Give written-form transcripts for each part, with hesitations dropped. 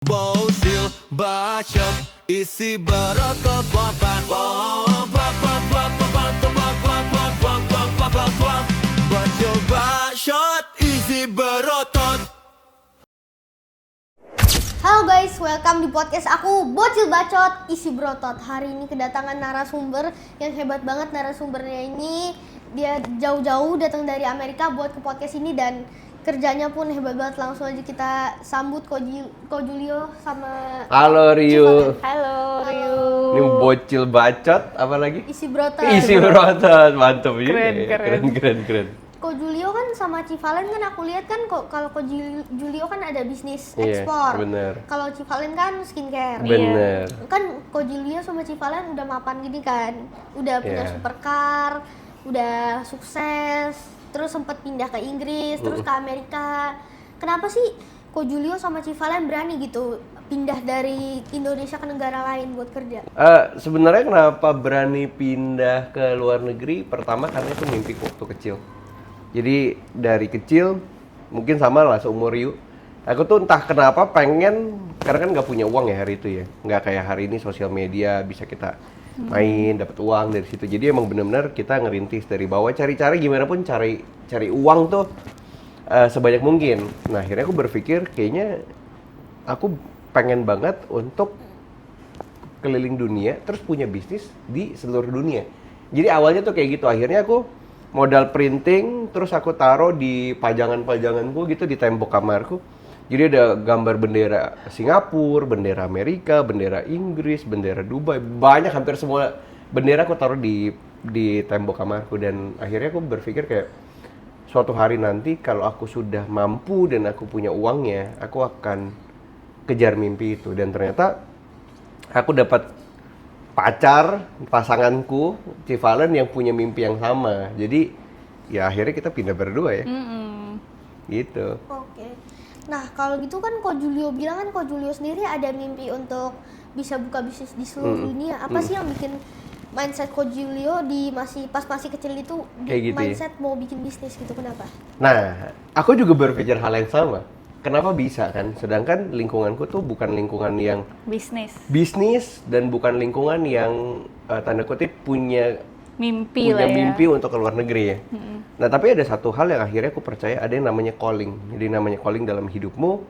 Bocil, bacot, isi berotot papan. Bocil, bacot, isi berotot. Halo guys, welcome di podcast aku Bocil Bacot Isi Berotot. Hari ini kedatangan narasumber yang hebat banget. Narasumbernya ini dia jauh-jauh datang dari Amerika buat ke podcast ini dan kerjanya pun hebat banget. Langsung aja kita sambut Ko Julio sama Halo Ryu. Halo Ryu. Ini bocil bacot apa lagi? Isi Berotot. Isi berotot, mantap juga. Keren, Ya. Keren. Ko Julio kan sama Civalen kan aku lihat kan kalau Ko Julio kan ada bisnis Iya, ekspor. bener. Kalau Civalen kan skincare. Bener. Kan Ko Julio sama Civalen udah mapan gini kan, udah punya Iya. supercar, udah sukses, terus sempat pindah ke Inggris, terus ke Amerika. Kenapa sih Ko Julio sama Civalen berani gitu pindah dari Indonesia ke negara lain buat kerja? Sebenarnya kenapa berani pindah ke luar negeri? Pertama karena itu mimpi waktu kecil. Jadi dari kecil mungkin sama lah seumur Ryu. Aku tuh entah kenapa pengen, karena kan nggak punya uang ya hari itu ya, nggak kayak hari ini sosial media bisa kita main dapat uang dari situ. Jadi emang benar-benar kita ngerintis dari bawah, cari cara gimana pun cari uang tuh sebanyak mungkin. Nah akhirnya aku berpikir kayaknya aku pengen banget untuk keliling dunia terus punya bisnis di seluruh dunia. Jadi awalnya tuh kayak gitu, akhirnya aku modal printing terus aku taruh di pajanganku gitu di tembok kamarku. Jadi ada gambar bendera Singapura, bendera Amerika, bendera Inggris, bendera Dubai, banyak hampir semua bendera aku taruh di tembok kamarku. Dan akhirnya aku berpikir kayak suatu hari nanti kalau aku sudah mampu dan aku punya uangnya, aku akan kejar mimpi itu. Dan ternyata aku dapat pasanganku Civalen yang punya mimpi yang sama. Jadi ya akhirnya kita pindah berdua ya. Gitu. Oke. Nah, kalau gitu kan Ko Julio bilang kan Ko Julio sendiri ada mimpi untuk bisa buka bisnis di seluruh dunia. Apa sih yang bikin mindset Ko Julio pas masih kecil itu Kayak gitu ya? mindset mau bikin bisnis gitu, kenapa? Nah, aku juga berpikir hal yang sama. Kenapa bisa kan? Sedangkan lingkunganku tuh bukan lingkungan yang bisnis dan bukan lingkungan yang tanda kutip punya Mimpi lah ya. mimpi untuk ke luar negeri ya. Nah, tapi ada satu hal yang akhirnya aku percaya, ada yang namanya calling. Jadi namanya calling dalam hidupmu,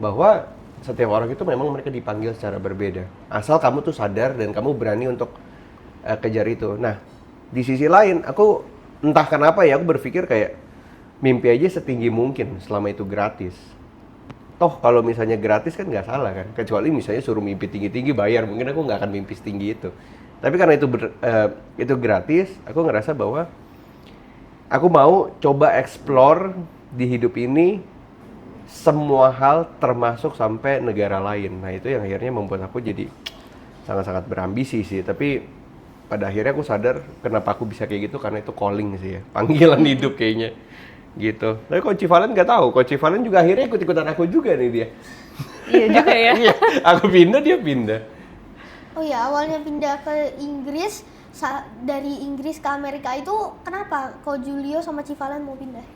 bahwa setiap orang itu memang mereka dipanggil secara berbeda. Asal kamu tuh sadar dan kamu berani untuk kejar itu. Nah, di sisi lain, aku entah kenapa ya, aku berpikir kayak mimpi aja setinggi mungkin selama itu gratis. Toh kalau misalnya gratis kan nggak salah kan, kecuali misalnya suruh mimpi tinggi-tinggi bayar, mungkin aku nggak akan mimpi setinggi itu. Tapi karena itu gratis, aku ngerasa bahwa aku mau coba explore di hidup ini semua hal termasuk sampai negara lain. Nah itu yang akhirnya membuat aku jadi sangat-sangat berambisi sih. Tapi pada akhirnya aku sadar kenapa aku bisa kayak gitu, karena itu calling sih ya, panggilan hidup kayaknya. Gitu. Tapi Coach Civalen nggak tahu. Coach Civalen juga akhirnya ikut-ikutan aku juga nih dia. Iya juga ya. Iya, aku pindah, dia pindah. Oh ya, awalnya pindah ke Inggris, dari Inggris ke Amerika itu kenapa Ko Julio sama Civalen mau pindah?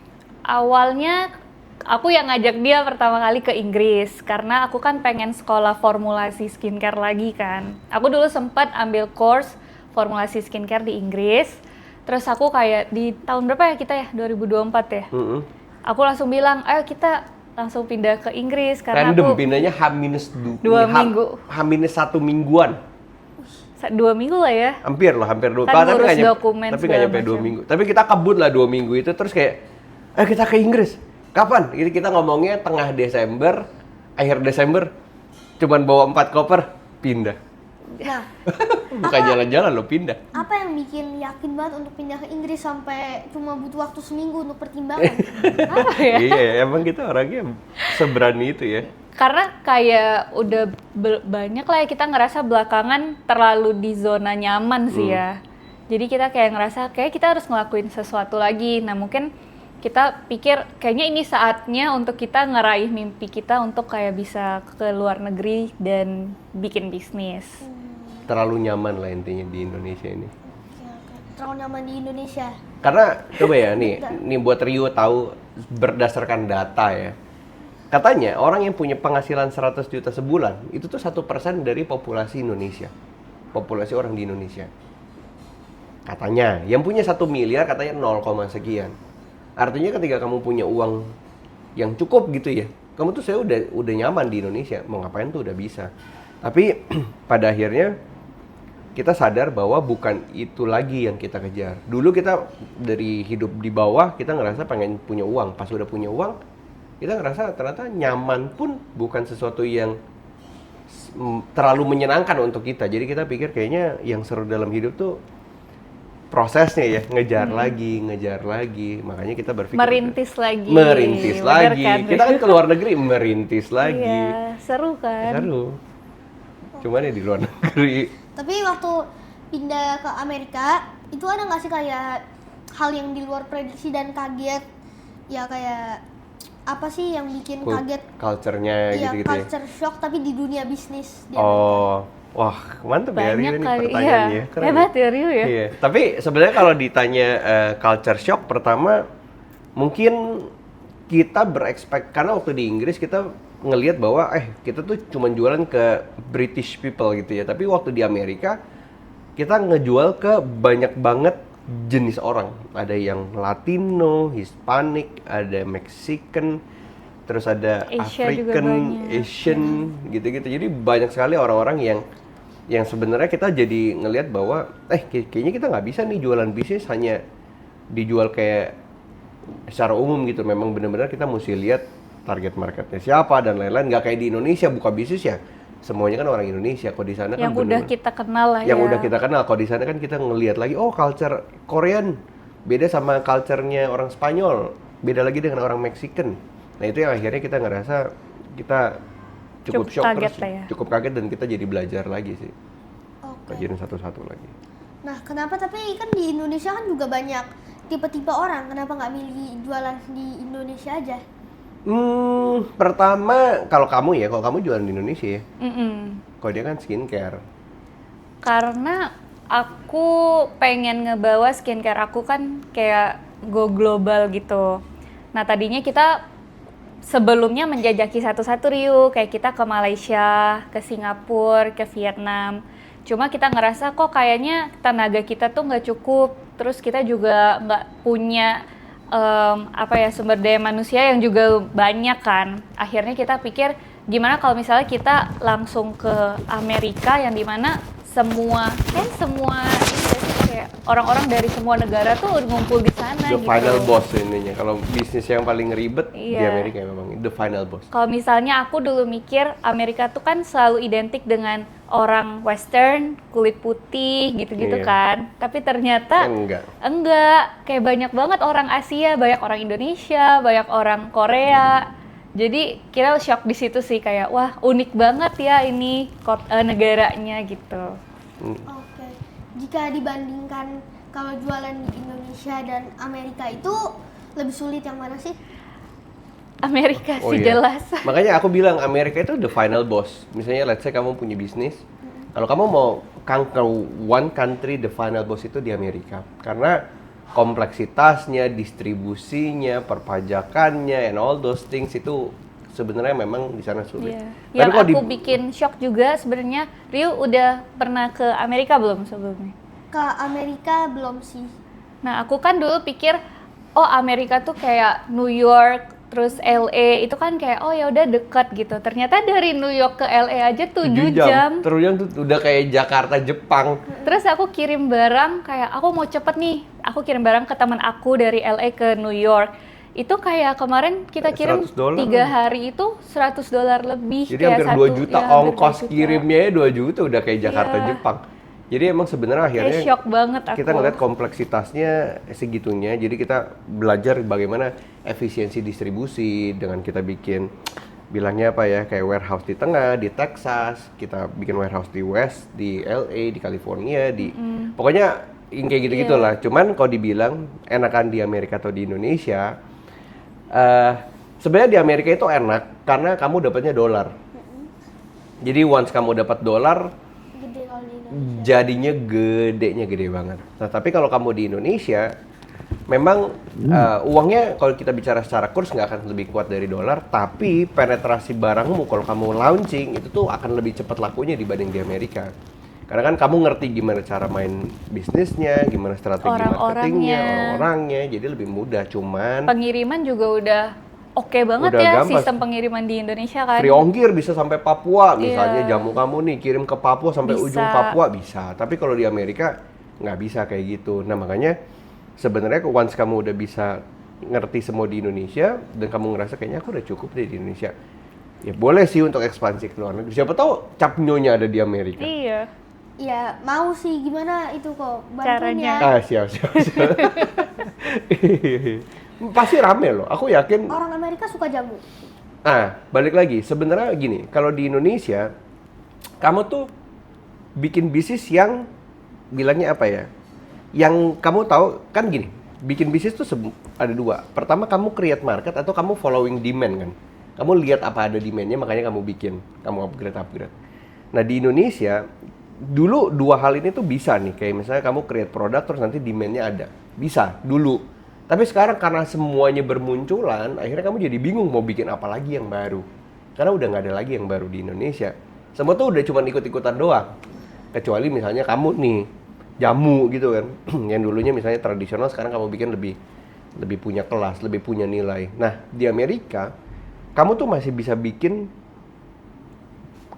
Awalnya aku yang ngajak dia pertama kali ke Inggris karena aku kan pengen sekolah formulasi skincare lagi kan. Aku dulu sempat ambil course formulasi skincare di Inggris. Terus aku kayak di tahun berapa ya kita ya? 2024 ya? Aku langsung bilang, ayo kita langsung pindah ke Inggris karena Random aku pindahnya dua minggu. H-1 mingguan. 2 minggu lah ya. Hampir 2. Kan ngurus dokumen Tapi nggak nyampe segala 2 macam. minggu. Tapi kita kebut lah 2 minggu itu, terus kayak, ayo kita ke Inggris. Kapan? Jadi kita ngomongnya tengah Desember, akhir Desember, cuman bawa 4 koper, pindah. Nah, Bukan jalan-jalan lo pindah. apa yang bikin yakin banget untuk pindah ke Inggris sampai cuma butuh waktu seminggu untuk pertimbangan? Apa ya? Iya, emang kita orangnya seberani itu ya. Karena kayak udah banyak lah ya kita ngerasa belakangan terlalu di zona nyaman sih ya. Jadi kita kayak ngerasa kayak kita harus ngelakuin sesuatu lagi. Nah mungkin kita pikir kayaknya ini saatnya untuk kita ngeraih mimpi kita untuk kayak bisa ke luar negeri dan bikin bisnis. Terlalu nyaman lah intinya di Indonesia ini. Terlalu nyaman di Indonesia. Karena coba ya nih buat Rio tahu berdasarkan data ya. Katanya orang yang punya penghasilan 100 juta sebulan itu tuh 1% dari populasi Indonesia. Populasi orang di Indonesia. Katanya, yang punya 1 miliar katanya 0, sekian. Artinya ketika kamu punya uang yang cukup gitu ya, kamu tuh saya udah nyaman di Indonesia, mau ngapain tuh udah bisa. Tapi pada akhirnya kita sadar bahwa bukan itu lagi yang kita kejar. Dulu kita dari hidup di bawah, kita ngerasa pengen punya uang. Pas udah punya uang, kita ngerasa ternyata nyaman pun bukan sesuatu yang terlalu menyenangkan untuk kita. Jadi kita pikir kayaknya yang seru dalam hidup tuh prosesnya ya, ngejar lagi. Makanya kita berpikir Merintis lagi. Merintis Bener lagi. kan? Kita kan ke luar negeri merintis lagi. Iya, seru kan? Seru. Cuman ya di luar negeri. Tapi waktu pindah ke Amerika, itu ada nggak sih kayak hal yang di luar prediksi dan kaget? Ya kayak apa sih yang bikin kaget? Culture-nya Iya, gitu-gitu ya. culture shock tapi di dunia bisnis di Amerika. Oh, wah mantep ya Rio Banyak ini kali, pertanyaannya. iya. Keren Hebat ya Rio ya. Iya. Tapi sebenarnya kalau ditanya culture shock, pertama mungkin kita berekspek, karena waktu di Inggris kita ngelihat bahwa kita tuh cuma jualan ke British people gitu ya. Tapi waktu di Amerika kita ngejual ke banyak banget jenis orang. Ada yang Latino, Hispanic, ada Mexican, terus ada Asia juga African, banyak. Asian gitu-gitu. Jadi banyak sekali orang-orang yang sebenarnya kita jadi ngelihat bahwa kayaknya kita nggak bisa nih jualan bisnis hanya dijual kayak secara umum gitu. Memang benar-benar kita mesti lihat target marketnya siapa dan lain-lain. Nggak kayak di Indonesia buka bisnis ya semuanya kan orang Indonesia. Kalau di sana kan Yang udah kita kenal lah yang ya. udah kita kenal. Kalau di sana kan kita ngelihat lagi, oh culture Korean beda sama culture-nya orang Spanyol, beda lagi dengan orang Mexican. Nah itu yang akhirnya kita ngerasa kita cukup shock, kaget terus lah ya. cukup kaget, dan kita jadi belajar lagi sih, Oke. pelajarin satu-satu lagi. Nah, kenapa tapi kan di Indonesia kan juga banyak tipe-tipe orang, kenapa nggak milih jualan di Indonesia aja? Pertama kalau kamu jualan di Indonesia ya, Mm-mm. kalau dia kan skincare. Karena aku pengen ngebawa skincare aku kan kayak go global gitu. Nah tadinya kita sebelumnya menjajaki satu-satu Rio, kayak kita ke Malaysia, ke Singapura, ke Vietnam. Cuma kita ngerasa kok kayaknya tenaga kita tuh nggak cukup, terus kita juga nggak punya sumber daya manusia yang juga banyak kan. Akhirnya kita pikir gimana kalau misalnya kita langsung ke Amerika yang dimana semua kayak orang-orang dari semua negara tuh ngumpul di sana The gitu. final boss ininya. Kalau bisnis yang paling ribet di Iya. Amerika memang the final boss. Kalau misalnya aku dulu mikir Amerika tuh kan selalu identik dengan orang Western, kulit putih gitu-gitu Iya. kan. Tapi ternyata enggak, kayak banyak banget orang Asia, banyak orang Indonesia, banyak orang Korea. Jadi kita shock di situ sih, kayak wah unik banget ya ini negaranya gitu. Oke. Jika dibandingkan kalau jualan di Indonesia dan Amerika itu lebih sulit yang mana sih? Amerika Oh sih iya. jelas. Makanya aku bilang Amerika itu the final boss. Misalnya let's say kamu punya bisnis, kalau kamu mau conquer one country, the final boss itu di Amerika. Karena kompleksitasnya, distribusinya, perpajakannya, and all those things itu sebenarnya memang di sana sulit. Iya. Tapi Yang kalau aku bikin shock juga sebenarnya, Rio udah pernah ke Amerika belum sebelumnya? Ke Amerika belum sih. Nah, aku kan dulu pikir, oh Amerika tuh kayak New York, terus LA, itu kan kayak oh ya udah dekat gitu. Ternyata dari New York ke LA aja 7 jam. Terus yang tuh udah kayak Jakarta, Jepang. Terus aku kirim barang, kayak aku mau cepet nih. Aku kirim barang ke teman aku dari LA ke New York. Itu kayak kemarin kita kirim $100 3 hari itu $100 lebih. Jadi kayak hampir 2 juta, ya, hampir ongkos 2 juta. kirimnya ya 2 juta udah kayak Jakarta, Iya. Jepang. Jadi emang sebenarnya akhirnya Kayak shock banget aku. kita ngeliat kompleksitasnya segitunya. Jadi kita belajar bagaimana efisiensi distribusi dengan kita bikin bilangnya apa ya, kayak warehouse di tengah, di Texas, kita bikin warehouse di West, di LA, di California, pokoknya yang kayak gitu-gitu lah. Cuman kalau dibilang enakan di Amerika atau di Indonesia, sebenarnya di Amerika itu enak karena kamu dapatnya dolar. Jadi once kamu dapat dolar, Gede kalau di Indonesia. jadinya gede banget. Nah, tapi kalau kamu di Indonesia, memang uangnya kalau kita bicara secara kurs nggak akan lebih kuat dari dolar, tapi penetrasi barangmu kalau kamu launching itu tuh akan lebih cepat lakunya dibanding di Amerika. Karena kan kamu ngerti gimana cara main bisnisnya, gimana strategi marketingnya, orang-orangnya, jadi lebih mudah. Cuman pengiriman juga udah oke banget udah ya gampang. sistem pengiriman di Indonesia kan. Free ongkir bisa sampai Papua, misalnya Iya. jamu kamu nih kirim ke Papua sampai Bisa. ujung Papua bisa. Tapi kalau di Amerika nggak bisa kayak gitu. Nah makanya sebenarnya once kamu udah bisa ngerti semua di Indonesia dan kamu ngerasa kayaknya aku udah cukup deh di Indonesia, ya boleh sih untuk ekspansi ke luar negeri. Siapa tahu cap nyonya ada di Amerika. Iya. Ya mau sih, gimana itu kok Caranya. bantunya. Siap. Pasti rame loh. Aku yakin. Orang Amerika suka jamu. Balik lagi. Sebenarnya gini, kalau di Indonesia, kamu tuh bikin bisnis yang bilangnya apa ya? Yang kamu tahu kan gini, bikin bisnis tuh ada dua. Pertama kamu create market atau kamu following demand kan. Kamu lihat apa ada demandnya makanya kamu bikin, kamu upgrade. Nah di Indonesia dulu dua hal ini tuh bisa nih, kayak misalnya kamu create produk terus nanti demandnya ada, bisa dulu. Tapi sekarang karena semuanya bermunculan, akhirnya kamu jadi bingung mau bikin apa lagi yang baru. Karena udah nggak ada lagi yang baru di Indonesia. Semua tuh udah cuma ikut-ikutan doang. Kecuali misalnya kamu nih jamu gitu kan, yang dulunya misalnya tradisional, sekarang kamu bikin lebih punya kelas, lebih punya nilai. Nah di Amerika kamu tuh masih bisa bikin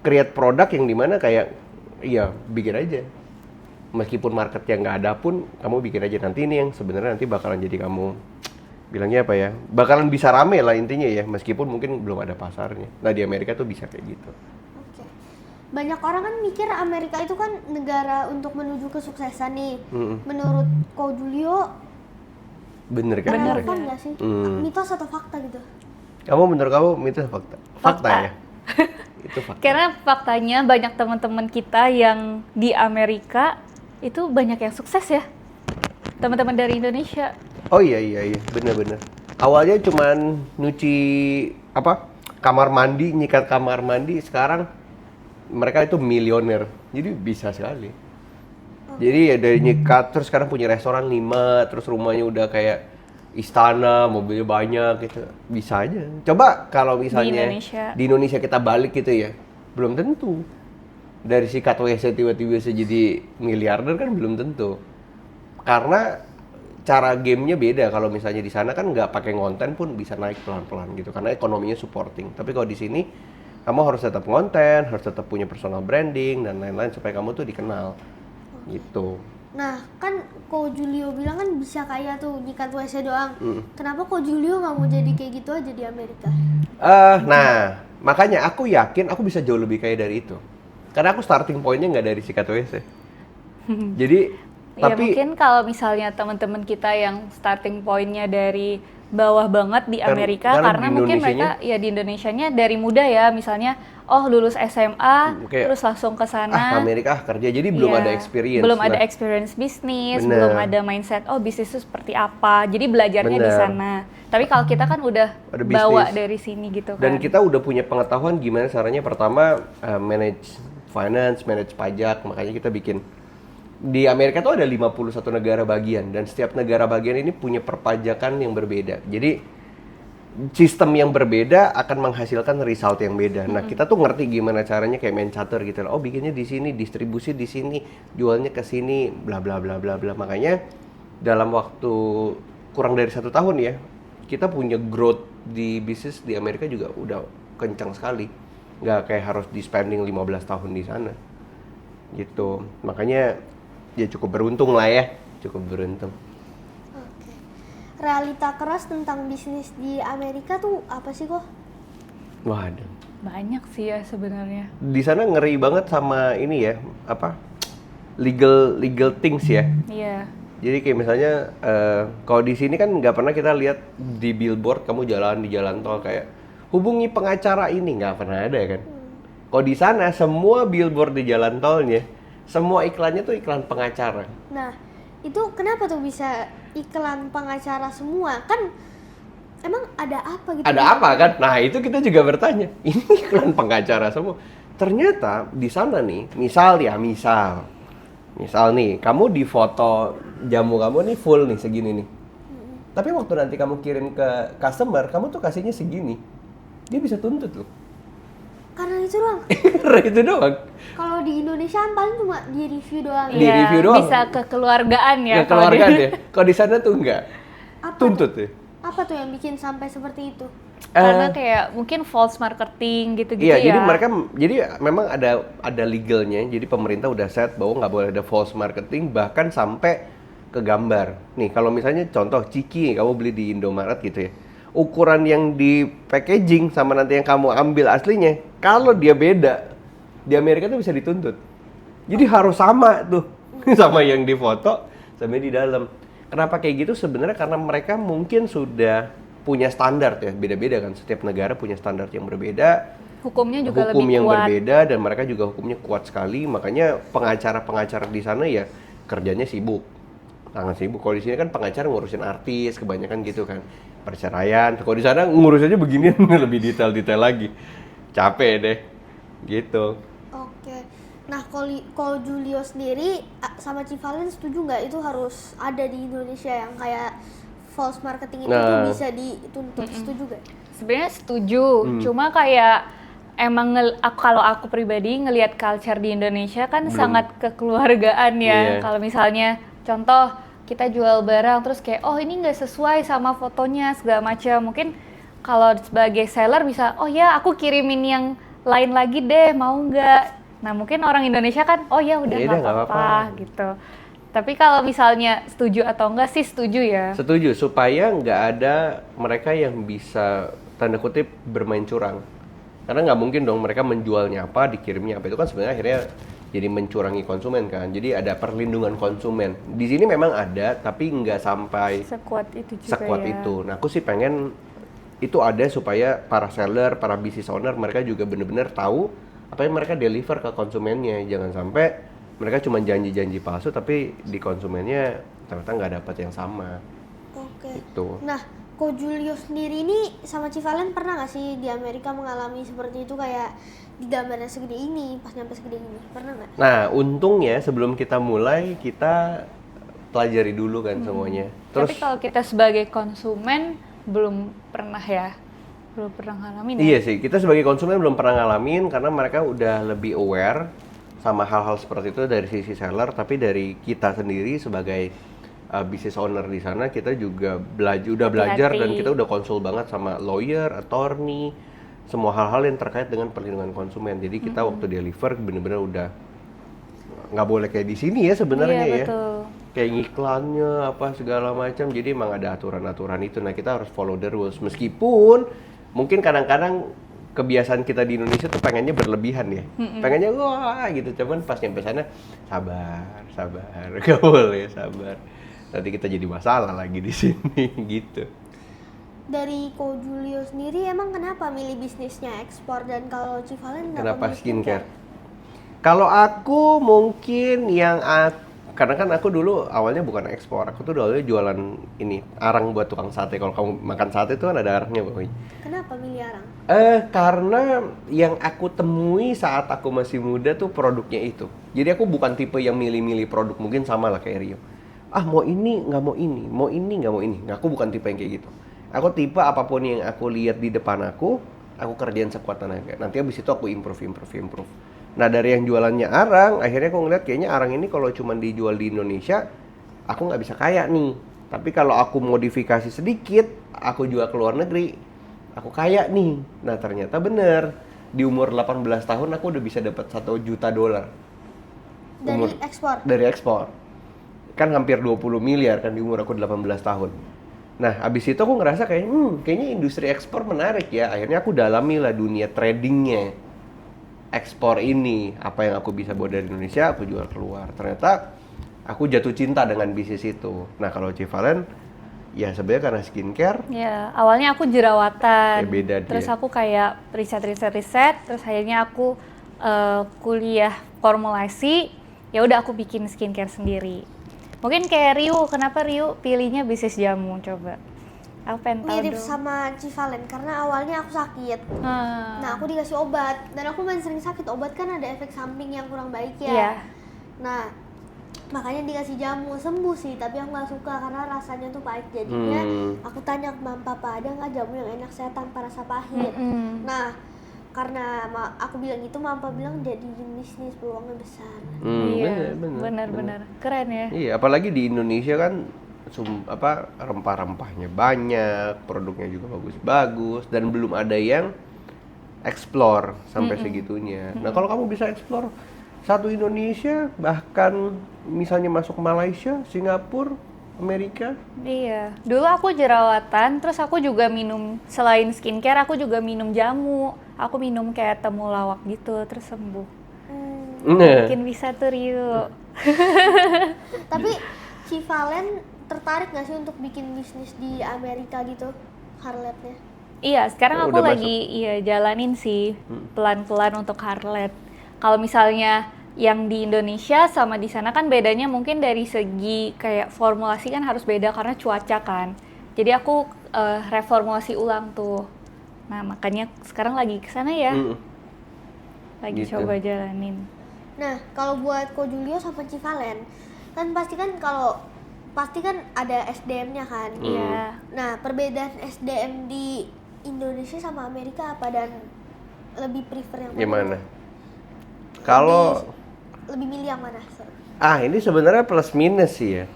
create produk yang dimana kayak iya, bikin aja. Meskipun marketnya nggak ada pun, kamu bikin aja. Nanti ini yang sebenarnya nanti bakalan jadi kamu, bilangnya apa ya, bakalan bisa rame lah intinya ya, meskipun mungkin belum ada pasarnya. Nah di Amerika tuh bisa kayak gitu. Oke. Banyak orang kan mikir Amerika itu kan negara untuk menuju kesuksesan nih. Menurut Ko Julio, Bener kan? relevan nggak sih? Hmm. Mitos atau fakta gitu? Menurut kamu mitos fakta? Fakta ya? Itu fakta. Karena faktanya banyak teman-teman kita yang di Amerika itu banyak yang sukses ya. Teman-teman dari Indonesia. Oh iya, bener. Awalnya cuman nyuci kamar mandi, nyikat kamar mandi, sekarang mereka itu milioner. Jadi bisa sekali. Jadi ya dari nyikat terus sekarang punya restoran 5, terus rumahnya udah kayak istana, mobilnya banyak gitu. Bisa aja. Coba kalau misalnya di Indonesia kita balik gitu ya, belum tentu. Dari sikat WC tiba-tiba bisa jadi miliarder kan belum tentu. Karena cara gamenya beda. Kalau misalnya di sana kan nggak pakai ngonten pun bisa naik pelan-pelan gitu, karena ekonominya supporting. Tapi kalau di sini kamu harus tetap ngonten, harus tetap punya personal branding dan lain-lain supaya kamu tuh dikenal gitu. Nah, kan Ko Julio bilang kan bisa kaya tuh nyikat WC doang. Kenapa Ko Julio nggak mau jadi kayak gitu aja di Amerika? Nah, makanya aku yakin aku bisa jauh lebih kaya dari itu. Karena aku starting point-nya nggak dari sikat WC. Jadi, Ya tapi mungkin kalau misalnya teman-teman kita yang starting point-nya dari bawah banget di Amerika, karena di mungkin mereka ya di Indonesianya dari muda ya, misalnya lulus SMA terus langsung ke sana. Amerika kerja, jadi belum ada experience. Belum ada experience bisnis, Bener. belum ada mindset bisnis itu seperti apa. Jadi belajarnya di sana. Tapi kalau kita kan udah bawa dari sini gitu kan. Dan kita udah punya pengetahuan gimana caranya pertama manage finance, manage pajak, makanya kita bikin. Di Amerika tuh ada 51 negara bagian dan setiap negara bagian ini punya perpajakan yang berbeda. Jadi sistem yang berbeda akan menghasilkan result yang beda. Nah, kita tuh ngerti gimana caranya kayak main catur gitu. Oh, bikinnya di sini, distribusi di sini, jualnya ke sini, bla bla bla bla bla. Makanya dalam waktu kurang dari 1 tahun ya, kita punya growth di bisnis di Amerika juga udah kencang sekali. Nggak kayak harus di spending 15 tahun di sana. Gitu. Makanya ya cukup beruntung lah ya, cukup beruntung. Oke. Realita keras tentang bisnis di Amerika tuh apa sih kok? Waduh. Banyak sih ya sebenarnya. Di sana ngeri banget sama ini ya, legal things ya. Iya. Jadi kayak misalnya kalau di sini kan nggak pernah kita lihat di billboard kamu jalan di jalan tol kayak hubungi pengacara ini, nggak pernah ada kan. Kalau di sana semua billboard di jalan tolnya, semua iklannya tuh iklan pengacara. Nah, itu kenapa tuh bisa iklan pengacara semua? Kan emang ada apa gitu? Ada apa kan? Nah, itu kita juga bertanya. Ini iklan pengacara semua. Ternyata di sana nih, misal nih, kamu di foto jamu kamu nih full nih segini nih. Tapi waktu nanti kamu kirim ke customer, kamu tuh kasihnya segini. Dia bisa tuntut loh. Karena itu doang. Karena itu doang. Kalau di Indonesia kan paling cuma di review doang. Di review doang. Bisa kekeluargaan ya. Ya keluarga deh. Kalau di sana tuh enggak. Apa Tuntut tuh? ya. Apa tuh yang bikin sampai seperti itu? Karena kayak mungkin false marketing gitu-gitu Iya, ya. jadi memang ada legalnya. Jadi pemerintah udah set bahwa nggak boleh ada false marketing, bahkan sampai ke gambar. Nih, kalau misalnya contoh ciki kamu beli di Indomaret gitu ya. Ukuran yang di packaging sama nanti yang kamu ambil aslinya, kalau dia beda, di Amerika tuh bisa dituntut. Jadi harus sama tuh, sama yang di foto, sama di dalam. Kenapa kayak gitu? Sebenarnya karena mereka mungkin sudah punya standar ya, beda-beda kan. Setiap negara punya standar yang berbeda, Hukumnya juga hukum lebih yang kuat. berbeda, dan mereka juga hukumnya kuat sekali. Makanya pengacara-pengacara di sana ya kerjanya sibuk, sangat sibuk. Kalau di sini kan pengacara ngurusin artis, kebanyakan gitu kan, perceraian. Kalau di sana ngurusannya beginian lebih detail-detail lagi. Capek deh, gitu. Oke. Nah, kalau Julio sendiri sama Civalen setuju nggak itu harus ada di Indonesia yang kayak false marketing itu tuh bisa dituntut? Setuju nggak? Sebenarnya setuju, cuma kayak emang kalau aku pribadi ngelihat culture di Indonesia kan sangat kekeluargaan ya. Iya. Kalau misalnya contoh kita jual barang terus kayak oh ini nggak sesuai sama fotonya segala macam. Mungkin kalau sebagai seller bisa oh ya aku kirimin yang lain lagi deh, mau nggak? Nah mungkin orang Indonesia kan oh ya udah Ya nggak udah, nggak apa-apa gitu. Tapi kalau misalnya setuju atau enggak sih setuju ya. Setuju, supaya nggak ada mereka yang bisa tanda kutip bermain curang. Karena nggak mungkin dong mereka menjualnya apa, dikirimnya apa, itu kan sebenarnya akhirnya jadi mencurangi konsumen kan. Jadi ada perlindungan konsumen. Di sini memang ada, tapi nggak sampai Sekuat itu juga sekuat ya. itu. Nah aku sih pengen itu ada supaya para seller, para business owner mereka juga benar-benar tahu apa yang mereka deliver ke konsumennya. Jangan sampai mereka cuma janji-janji palsu tapi di konsumennya ternyata nggak dapat yang sama. Oke. Itu. Nah, Ko Julio sendiri ini sama Civalen pernah nggak sih di Amerika mengalami seperti itu, kayak di gambarnya segede ini, pas nyampe segede ini, pernah nggak? Nah, untungnya sebelum kita mulai, kita pelajari dulu kan semuanya. Tapi kalau kita sebagai konsumen belum pernah ngalamin ya. Iya sih, kita sebagai konsumen belum pernah ngalamin karena mereka udah lebih aware sama hal-hal seperti itu dari sisi seller, tapi dari kita sendiri sebagai business owner di sana kita juga udah belajar Hati-hati. dan kita udah konsul banget sama lawyer, attorney, semua hal-hal yang terkait dengan perlindungan konsumen. Jadi kita waktu deliver bener-bener udah nggak boleh kayak di sini ya sebenarnya Iya, ya. betul. Kayak iklannya apa segala macam. Jadi emang ada aturan-aturan itu. Nah, kita harus follow the rules meskipun mungkin kadang-kadang kebiasaan kita di Indonesia tuh pengennya berlebihan ya. Pengennya wah gitu, cuman pas nyampe sana sabar. Gak boleh sabar. Nanti kita jadi masalah lagi di sini gitu. Dari Ko Julio sendiri emang kenapa milih bisnisnya ekspor, dan kalau Civalen Kenapa milih skincare? Kalau aku mungkin karena kan aku dulu awalnya bukan ekspor, aku tuh awalnya jualan ini arang buat tukang sate. Kalau kamu makan sate itu kan ada arangnya pokoknya. Kenapa milih arang? Karena yang aku temui saat aku masih muda tuh produknya itu. Jadi aku bukan tipe yang milih-milih produk, mungkin sama lah kayak Rio. Mau ini nggak mau ini, mau ini nggak mau ini. Aku bukan tipe yang kayak gitu. Aku tipe apapun yang aku lihat di depan aku kerjain sekuat tenaga. Nanti habis itu aku improve. Nah dari yang jualannya arang, akhirnya aku ngeliat kayaknya arang ini kalau cuma dijual di Indonesia, aku nggak bisa kaya nih. Tapi kalau aku modifikasi sedikit, aku jual ke luar negeri, aku kaya nih. Nah ternyata bener, di umur 18 tahun aku udah bisa dapat $1 juta. Dari ekspor? Dari ekspor. Kan hampir 20 miliar kan di umur aku 18 tahun. Nah abis itu aku ngerasa kayaknya industri ekspor menarik ya. Akhirnya aku dalami lah dunia tradingnya. Ekspor ini, apa yang aku bisa bawa dari Indonesia, aku jual keluar. Ternyata aku jatuh cinta dengan bisnis itu. Nah kalau Civalen, ya sebenarnya karena skincare. Ya, awalnya aku jerawatan. Ya, beda dia. Terus aku kayak riset, terus akhirnya aku kuliah formulasi. Ya udah aku bikin skincare sendiri. Mungkin kayak Rio, kenapa Rio pilihnya bisnis jamu coba? Aku pengen tahu Mirip dong. sama Civalen karena awalnya aku sakit. Nah, aku dikasih obat dan aku main sering sakit. Obat kan ada efek samping yang kurang baik ya. Iya. Nah, makanya dikasih jamu, sembuh sih, tapi aku nggak suka karena rasanya tuh pahit. Jadinya aku tanya ke mama papa, ada nggak jamu yang enak saya tanpa rasa pahit. Nah, karena aku bilang gitu, mama papa bilang jadi bisnis peluangnya besar. Iya, bener. benar. Keren ya. Iya, apalagi di Indonesia kan rempah-rempahnya banyak, produknya juga bagus-bagus, dan belum ada yang explore sampai segitunya. Nah, kalau kamu bisa explore satu Indonesia, bahkan misalnya masuk Malaysia, Singapura, Amerika. Iya, dulu aku jerawatan, terus aku juga minum, selain skincare, aku juga minum jamu. Aku minum kayak temulawak gitu, terus sembuh. Nah, Mungkin bisa tuh Rio. Tapi si Valen tertarik nggak sih untuk bikin bisnis di Amerika gitu, Harlette-nya? Iya, sekarang Oh, aku udah lagi jalanin sih pelan-pelan untuk Harlette. Kalau misalnya yang di Indonesia sama di sana kan bedanya mungkin dari segi kayak formulasi kan harus beda karena cuaca kan. Jadi aku reformulasi ulang tuh. Nah, makanya sekarang lagi ke sana ya. Lagi Gitu. coba jalanin. Nah, kalau buat Ko Julio sama Ci Valen, kan pasti kan ada SDM-nya kan. Iya. Nah, perbedaan SDM di Indonesia sama Amerika apa, dan lebih prefer yang mana? gimana? Kalau Lebih milih yang mana? Sorry. ini sebenarnya plus minus sih ya.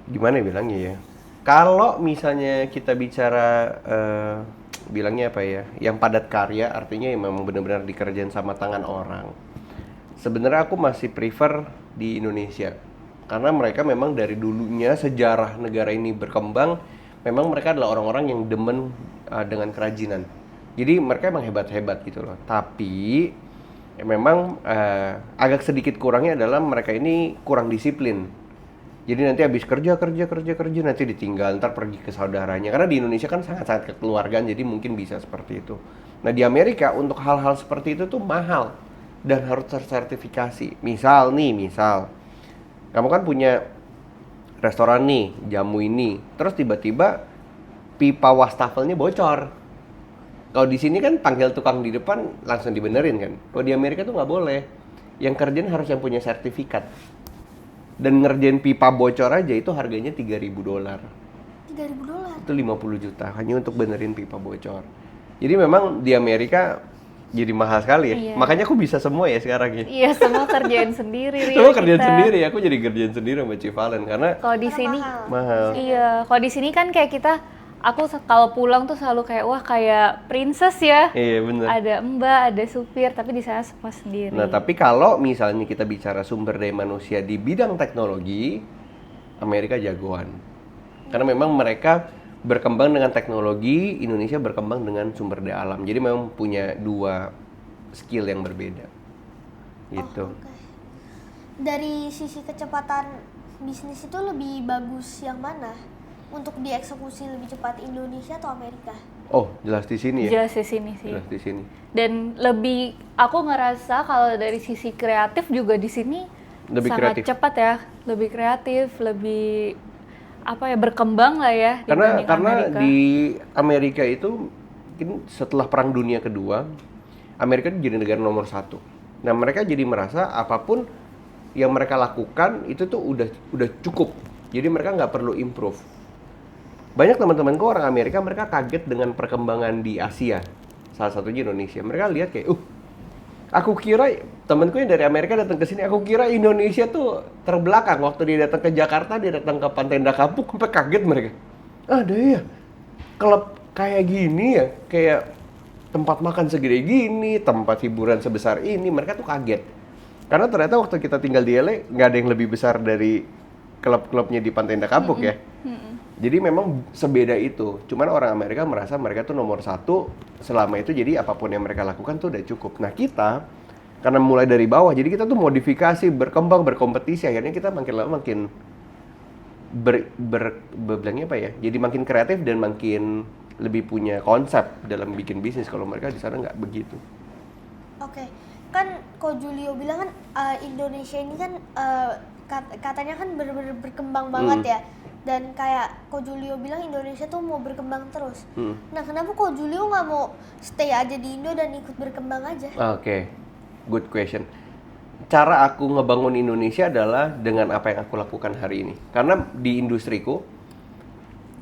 Gimana bilangnya ya? Kalau misalnya kita bicara bilangnya apa ya? Yang padat karya, artinya yang memang benar-benar dikerjain sama tangan orang. Sebenarnya aku masih prefer di Indonesia. Karena mereka memang dari dulunya sejarah negara ini berkembang, memang mereka adalah orang-orang yang demen dengan kerajinan. Jadi mereka emang hebat-hebat gitu loh. Tapi memang agak sedikit kurangnya adalah mereka ini kurang disiplin. Jadi nanti habis kerja nanti ditinggal, ntar pergi ke saudaranya. Karena di Indonesia kan sangat-sangat kekeluargaan, jadi mungkin bisa seperti itu. Nah, di Amerika untuk hal-hal seperti itu tuh mahal dan harus tersertifikasi. Misal kamu kan punya restoran nih, jamu ini, terus tiba-tiba pipa wastafelnya bocor. Kalau di sini kan panggil tukang di depan langsung dibenerin kan. Kalau di Amerika tuh nggak boleh. Yang kerjain harus yang punya sertifikat. Dan ngerjain pipa bocor aja itu harganya $3.000. $3.000. Itu 50 juta hanya untuk benerin pipa bocor. Jadi memang di Amerika jadi mahal sekali ya. Iya. Makanya aku bisa semua ya sekarang ya. Iya, semua kerjain sendiri Rio. Semua kerjaan kita. sendiri, aku jadi kerjaan sendiri sama Ci Valen karena Kalau di sini mahal. iya, kalau di sini kan kayak kalau pulang tuh selalu kayak wah kayak princess ya. Iya bener. Ada mbak, ada supir, tapi di sana semua sendiri. Nah, tapi kalau misalnya kita bicara sumber daya manusia di bidang teknologi, Amerika jagoan. Karena memang mereka berkembang dengan teknologi, Indonesia berkembang dengan sumber daya alam. Jadi memang punya dua skill yang berbeda. Gitu. Oke. Dari sisi kecepatan bisnis itu lebih bagus yang mana? Untuk dieksekusi lebih cepat, Indonesia atau Amerika? Oh, jelas di sini ya. Jelas di sini sih. Jelas di sini. Dan aku ngerasa kalau dari sisi kreatif juga di sini Lebih sangat kreatif. cepat ya, lebih kreatif, lebih berkembang lah ya Karena dibanding Amerika. di Amerika itu mungkin setelah Perang Dunia Kedua, Amerika itu jadi negara nomor 1. Nah, mereka jadi merasa apapun yang mereka lakukan itu tuh udah cukup. Jadi mereka nggak perlu improve. Banyak teman-temanku orang Amerika, mereka kaget dengan perkembangan di Asia. Salah satunya Indonesia. Mereka lihat kayak, aku kira temanku yang dari Amerika datang ke sini, aku kira Indonesia tuh terbelakang. Waktu dia datang ke Jakarta, dia datang ke Pantai Indah Kapuk, sampai kaget mereka. Ada ya, klub kayak gini ya, kayak tempat makan segede gini, tempat hiburan sebesar ini, mereka tuh kaget. Karena ternyata waktu kita tinggal di LA, nggak ada yang lebih besar dari klub-klubnya di Pantai Indah Kapuk ya. Jadi memang sebeda itu. Cuman orang Amerika merasa mereka tuh nomor 1 selama itu, jadi apapun yang mereka lakukan tuh udah cukup. Nah, kita karena mulai dari bawah, jadi kita tuh modifikasi, berkembang, berkompetisi, akhirnya kita makin lama makin bilangnya apa ya? Jadi makin kreatif dan makin lebih punya konsep dalam bikin bisnis. Kalau mereka di sana nggak begitu. Oke, kan Ko Julio bilang kan Indonesia ini kan katanya kan bener-bener berkembang banget ya. Dan kayak Ko Julio bilang Indonesia tuh mau berkembang terus. Nah, kenapa Ko Julio nggak mau stay aja di Indo dan ikut berkembang aja? Oke, good question. cara aku ngebangun Indonesia adalah dengan apa yang aku lakukan hari ini. Karena di industriku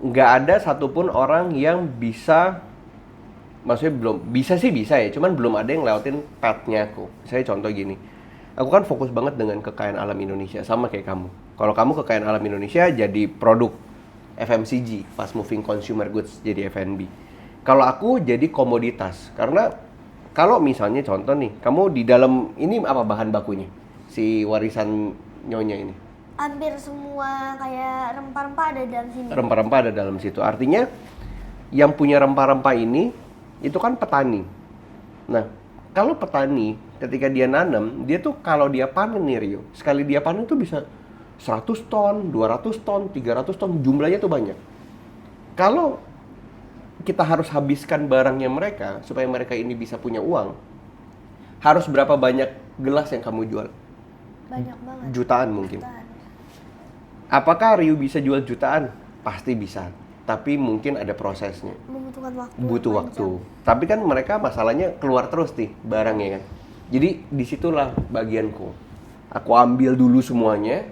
nggak ada satupun orang yang bisa, maksudnya belum bisa sih bisa ya, cuman belum ada yang lewatin path-nya aku. Saya contoh gini, aku kan fokus banget dengan kekayaan alam Indonesia, sama kayak kamu. Kalau kamu kekayaan alam Indonesia jadi produk FMCG, fast moving consumer goods, jadi F&B. Kalau aku jadi komoditas, karena kalau misalnya contoh nih, kamu di dalam ini apa bahan bakunya? Si warisan nyonya ini. Hampir semua kayak rempah-rempah ada dalam sini. Rempah-rempah ada dalam situ. Artinya yang punya rempah-rempah ini itu kan petani. Nah, kalau petani ketika dia nanam, dia tuh kalau dia panen nih Rio, sekali dia panen tuh bisa 100 ton, 200 ton, 300 ton, jumlahnya tuh banyak. Kalau kita harus habiskan barangnya mereka supaya mereka ini bisa punya uang, harus berapa banyak gelas yang kamu jual? Banyak banget. Jutaan mungkin. Jutaan. Apakah Rio bisa jual jutaan? Pasti bisa. Tapi mungkin ada prosesnya. Membutuhkan waktu. Butuh panjang. waktu. Tapi kan mereka masalahnya keluar terus nih barangnya kan. Jadi disitulah bagianku. Aku ambil dulu semuanya,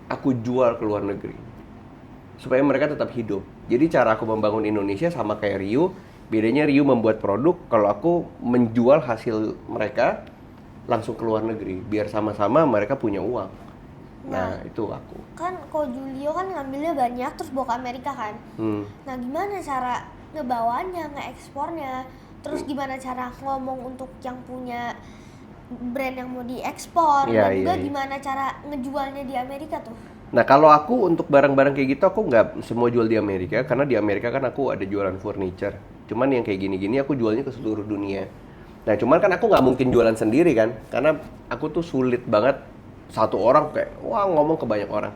aku jual ke luar negeri. Supaya mereka tetap hidup. Jadi cara aku membangun Indonesia sama kayak Rio. Bedanya Rio membuat produk, kalau aku menjual hasil mereka langsung ke luar negeri. Biar sama-sama mereka punya uang. Nah, itu aku. Kan kalau Julio kan ngambilnya banyak terus bawa ke Amerika kan. Nah, gimana cara ngebawanya, ngeekspornya? Terus gimana cara ngomong untuk yang punya brand yang mau diekspor? Iya, Dan juga iya. gimana cara ngejualnya di Amerika tuh? Nah, kalau aku untuk barang-barang kayak gitu, aku nggak semua jual di Amerika. Karena di Amerika kan aku ada jualan furniture. Cuman yang kayak gini-gini aku jualnya ke seluruh dunia. Nah, cuman kan aku nggak mungkin jualan sendiri kan. Karena aku tuh sulit banget satu orang kayak, wah ngomong ke banyak orang.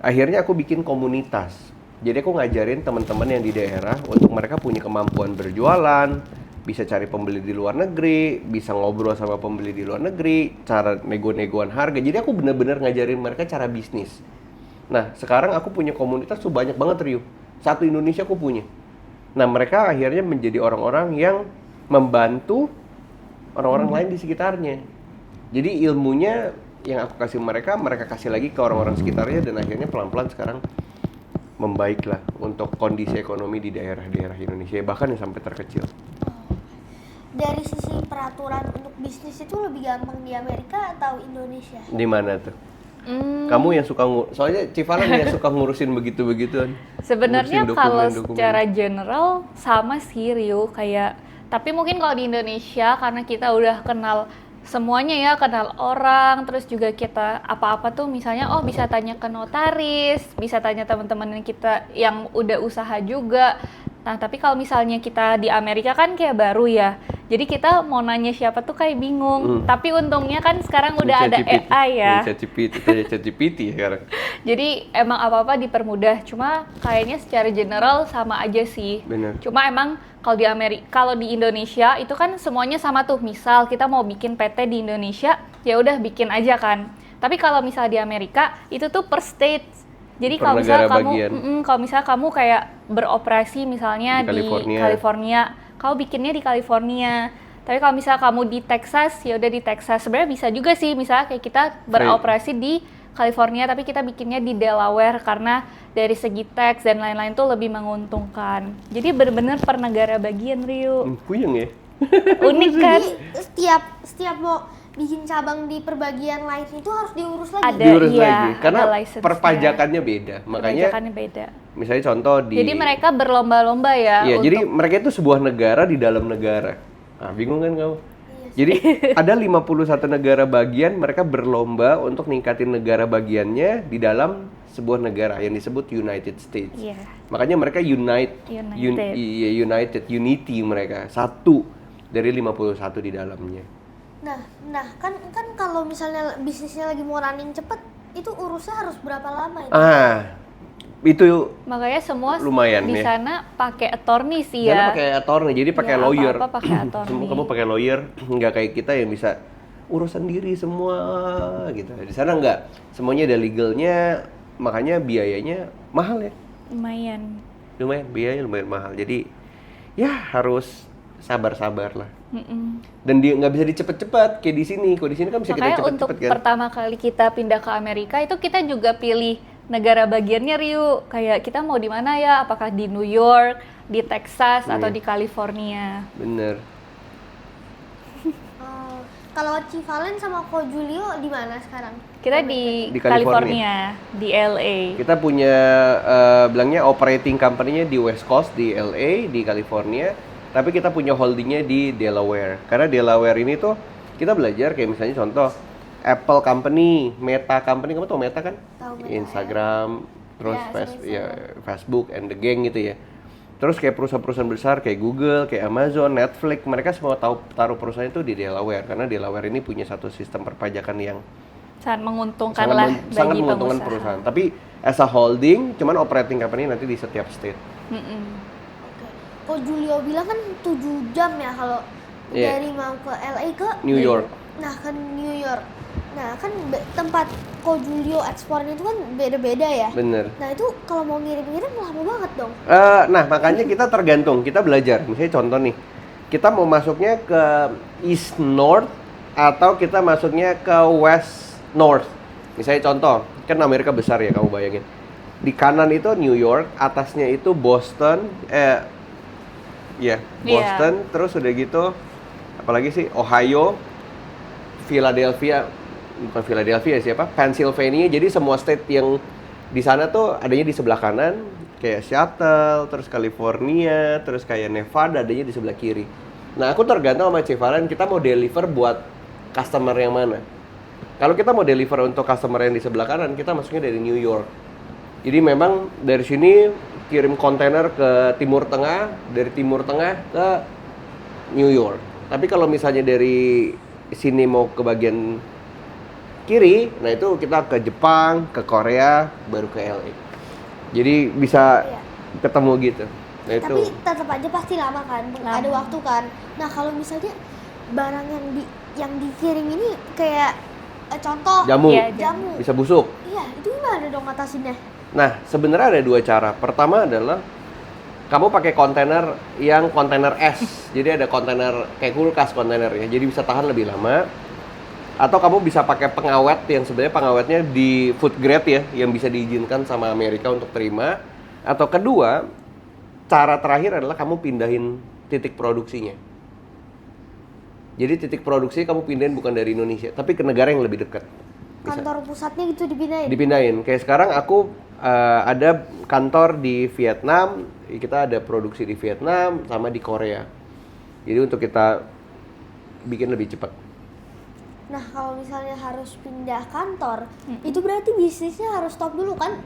Akhirnya aku bikin komunitas. Jadi aku ngajarin teman-teman yang di daerah untuk mereka punya kemampuan berjualan, bisa cari pembeli di luar negeri, bisa ngobrol sama pembeli di luar negeri, cara nego-negoan harga. Jadi aku bener-bener ngajarin mereka cara bisnis. Nah, sekarang aku punya komunitas tuh banyak banget Rio. Satu Indonesia aku punya. Nah, mereka akhirnya menjadi orang-orang yang membantu orang-orang lain di sekitarnya. Jadi ilmunya yang aku kasih mereka, mereka kasih lagi ke orang-orang sekitarnya dan akhirnya pelan-pelan sekarang membaiklah untuk kondisi ekonomi di daerah-daerah Indonesia, bahkan yang sampai terkecil. Dari sisi peraturan untuk bisnis itu lebih gampang di Amerika atau Indonesia? Di mana tuh? Kamu yang suka soalnya Civalan yang suka ngurusin begitu-begituan. Sebenarnya Ngurusin kalau dokumen-dokumen. secara general sama sih Rio, kayak tapi mungkin kalau di Indonesia karena kita udah kenal semuanya ya, kenal orang, terus juga kita apa-apa tuh misalnya bisa tanya ke notaris, bisa tanya teman-teman kita yang udah usaha juga. Nah, tapi kalau misalnya kita di Amerika kan kayak baru ya. Jadi kita mau nanya siapa tuh kayak bingung. Tapi untungnya kan sekarang udah ada AI ya. ChatGPT sekarang. Jadi emang apa-apa dipermudah. Cuma kayaknya secara general sama aja sih. Bener. Cuma emang kalau di kalau di Indonesia itu kan semuanya sama tuh. Misal kita mau bikin PT di Indonesia, ya udah bikin aja kan. Tapi kalau misal di Amerika itu tuh per state. Jadi Per kalau misalnya negara kamu, bagian. kalau misalnya kamu kayak beroperasi misalnya Di di California. California, kamu bikinnya di California. Tapi kalau misalnya kamu di Texas, ya udah di Texas. Sebenarnya bisa juga sih, misalnya kayak kita beroperasi di California, tapi kita bikinnya di Delaware karena dari segi tax dan lain-lain tuh lebih menguntungkan. Jadi bener-bener per negara bagian Rio. Puyeng ya. Unik kan? Jadi setiap mau bikin cabang di perbagian lain itu harus diurus lagi. Ada. Diurus iya, lagi. Karena ada license-nya. perpajakannya beda. Makanya Perpajakannya beda. misalnya contoh di Jadi mereka berlomba-lomba ya. Iya, untuk jadi mereka itu sebuah negara di dalam negara. Nah, bingung kan kamu? Jadi ada 51 negara bagian, mereka berlomba untuk ningkatin negara bagiannya di dalam sebuah negara yang disebut United States. Iya. Makanya mereka unity mereka. Satu dari 51 di dalamnya. Nah kan kalau misalnya bisnisnya lagi mau running cepet, itu urusnya harus berapa lama itu? Itu Makanya semua lumayan di ya. sana pakai attorney sih Karena ya. pakai attorney, jadi pakai Ya, lawyer. apa-apa pakai attorney. Kamu pakai lawyer, nggak kayak kita yang bisa urus sendiri semua gitu. Di sana nggak, semuanya ada legalnya, makanya biayanya mahal ya. Lumayan. Lumayan, biayanya lumayan mahal. Jadi ya harus sabar-sabar lah. Mm-mm. Dan dia nggak bisa dicepet-cepet kayak di sini. Kalau di sini kan bisa kita Makanya untuk cepet-cepet kan. pertama kali kita pindah ke Amerika itu kita juga pilih negara bagiannya, Ryu. Kayak kita mau di mana ya? Apakah di New York, di Texas, atau Iya. di California? Bener. Kalau Civalen sama Ko Julio di mana sekarang? Kita di Di California, di LA. Kita punya bilangnya operating company-nya di West Coast, di LA, di California. Tapi kita punya holdingnya di Delaware. Karena Delaware ini tuh kita belajar kayak misalnya contoh Apple Company, Meta Company, kamu tau Meta kan? Tahu Meta, Instagram, terus Ya, Facebook and the gang gitu ya. Terus kayak perusahaan-perusahaan besar kayak Google, kayak Amazon, Netflix, mereka semua taruh perusahaan itu di Delaware karena Delaware ini punya satu sistem perpajakan yang Sangat menguntungkan lah sangat bagi menguntungkan pengusaha. perusahaan. Tapi as a holding, cuman operating company nanti di setiap state. Mm-mm. Oke. Ko Julio bilang kan 7 jam ya kalau Iya. dari mau ke LA ke New York. Nah, kan New York. Nah, kan tempat Ko Julio ekspornya itu kan beda-beda ya. Bener. Nah, itu kalau mau ngirim-ngirim lama banget dong. Nah, makanya kita tergantung, kita belajar. Misalnya contoh nih, kita mau masuknya ke East North atau kita masuknya ke West North. Misalnya contoh, kan Amerika besar ya, kamu bayangin. Di kanan itu New York, atasnya itu Boston, Boston, terus udah gitu, apalagi sih, Ohio, Philadelphia, bukan Philadelphia siapa? Pennsylvania. Jadi semua state yang di sana tuh adanya di sebelah kanan, kayak Seattle, terus California, terus kayak Nevada adanya di sebelah kiri. Nah, aku tergantung sama Civalen, kita mau deliver buat customer yang mana. Kalau kita mau deliver untuk customer yang di sebelah kanan, kita masuknya dari New York. Jadi memang dari sini kirim kontainer ke Timur Tengah, dari Timur Tengah ke New York. Tapi kalau misalnya dari sini mau ke bagian kiri, nah itu kita ke Jepang, ke Korea, baru ke LA. Jadi bisa Iya. ketemu gitu. Nah itu. Tapi tetap aja pasti lama kan, Lama. ada waktu kan. Nah, kalau misalnya barang yang dikirim ini kayak contoh Jamu. Iya, jamu. Bisa busuk. Iya, itu gimana dong ngatasinnya? Nah, sebenarnya ada dua cara. Pertama adalah kamu pakai kontainer yang kontainer es. Jadi ada kontainer kayak kulkas kontainernya. Jadi bisa tahan lebih lama. Atau kamu bisa pakai pengawet yang sebenarnya pengawetnya di food grade ya, yang bisa diizinkan sama Amerika untuk terima. Atau kedua, cara terakhir adalah kamu pindahin titik produksinya. Jadi titik produksi kamu pindahin bukan dari Indonesia, tapi ke negara yang lebih dekat. Bisa. Kantor pusatnya gitu dipindahin. Dipindahin. Kayak sekarang aku ada kantor di Vietnam, kita ada produksi di Vietnam sama di Korea. Jadi untuk kita bikin lebih cepat. Nah, kalau misalnya harus pindah kantor, itu berarti bisnisnya harus stop dulu kan?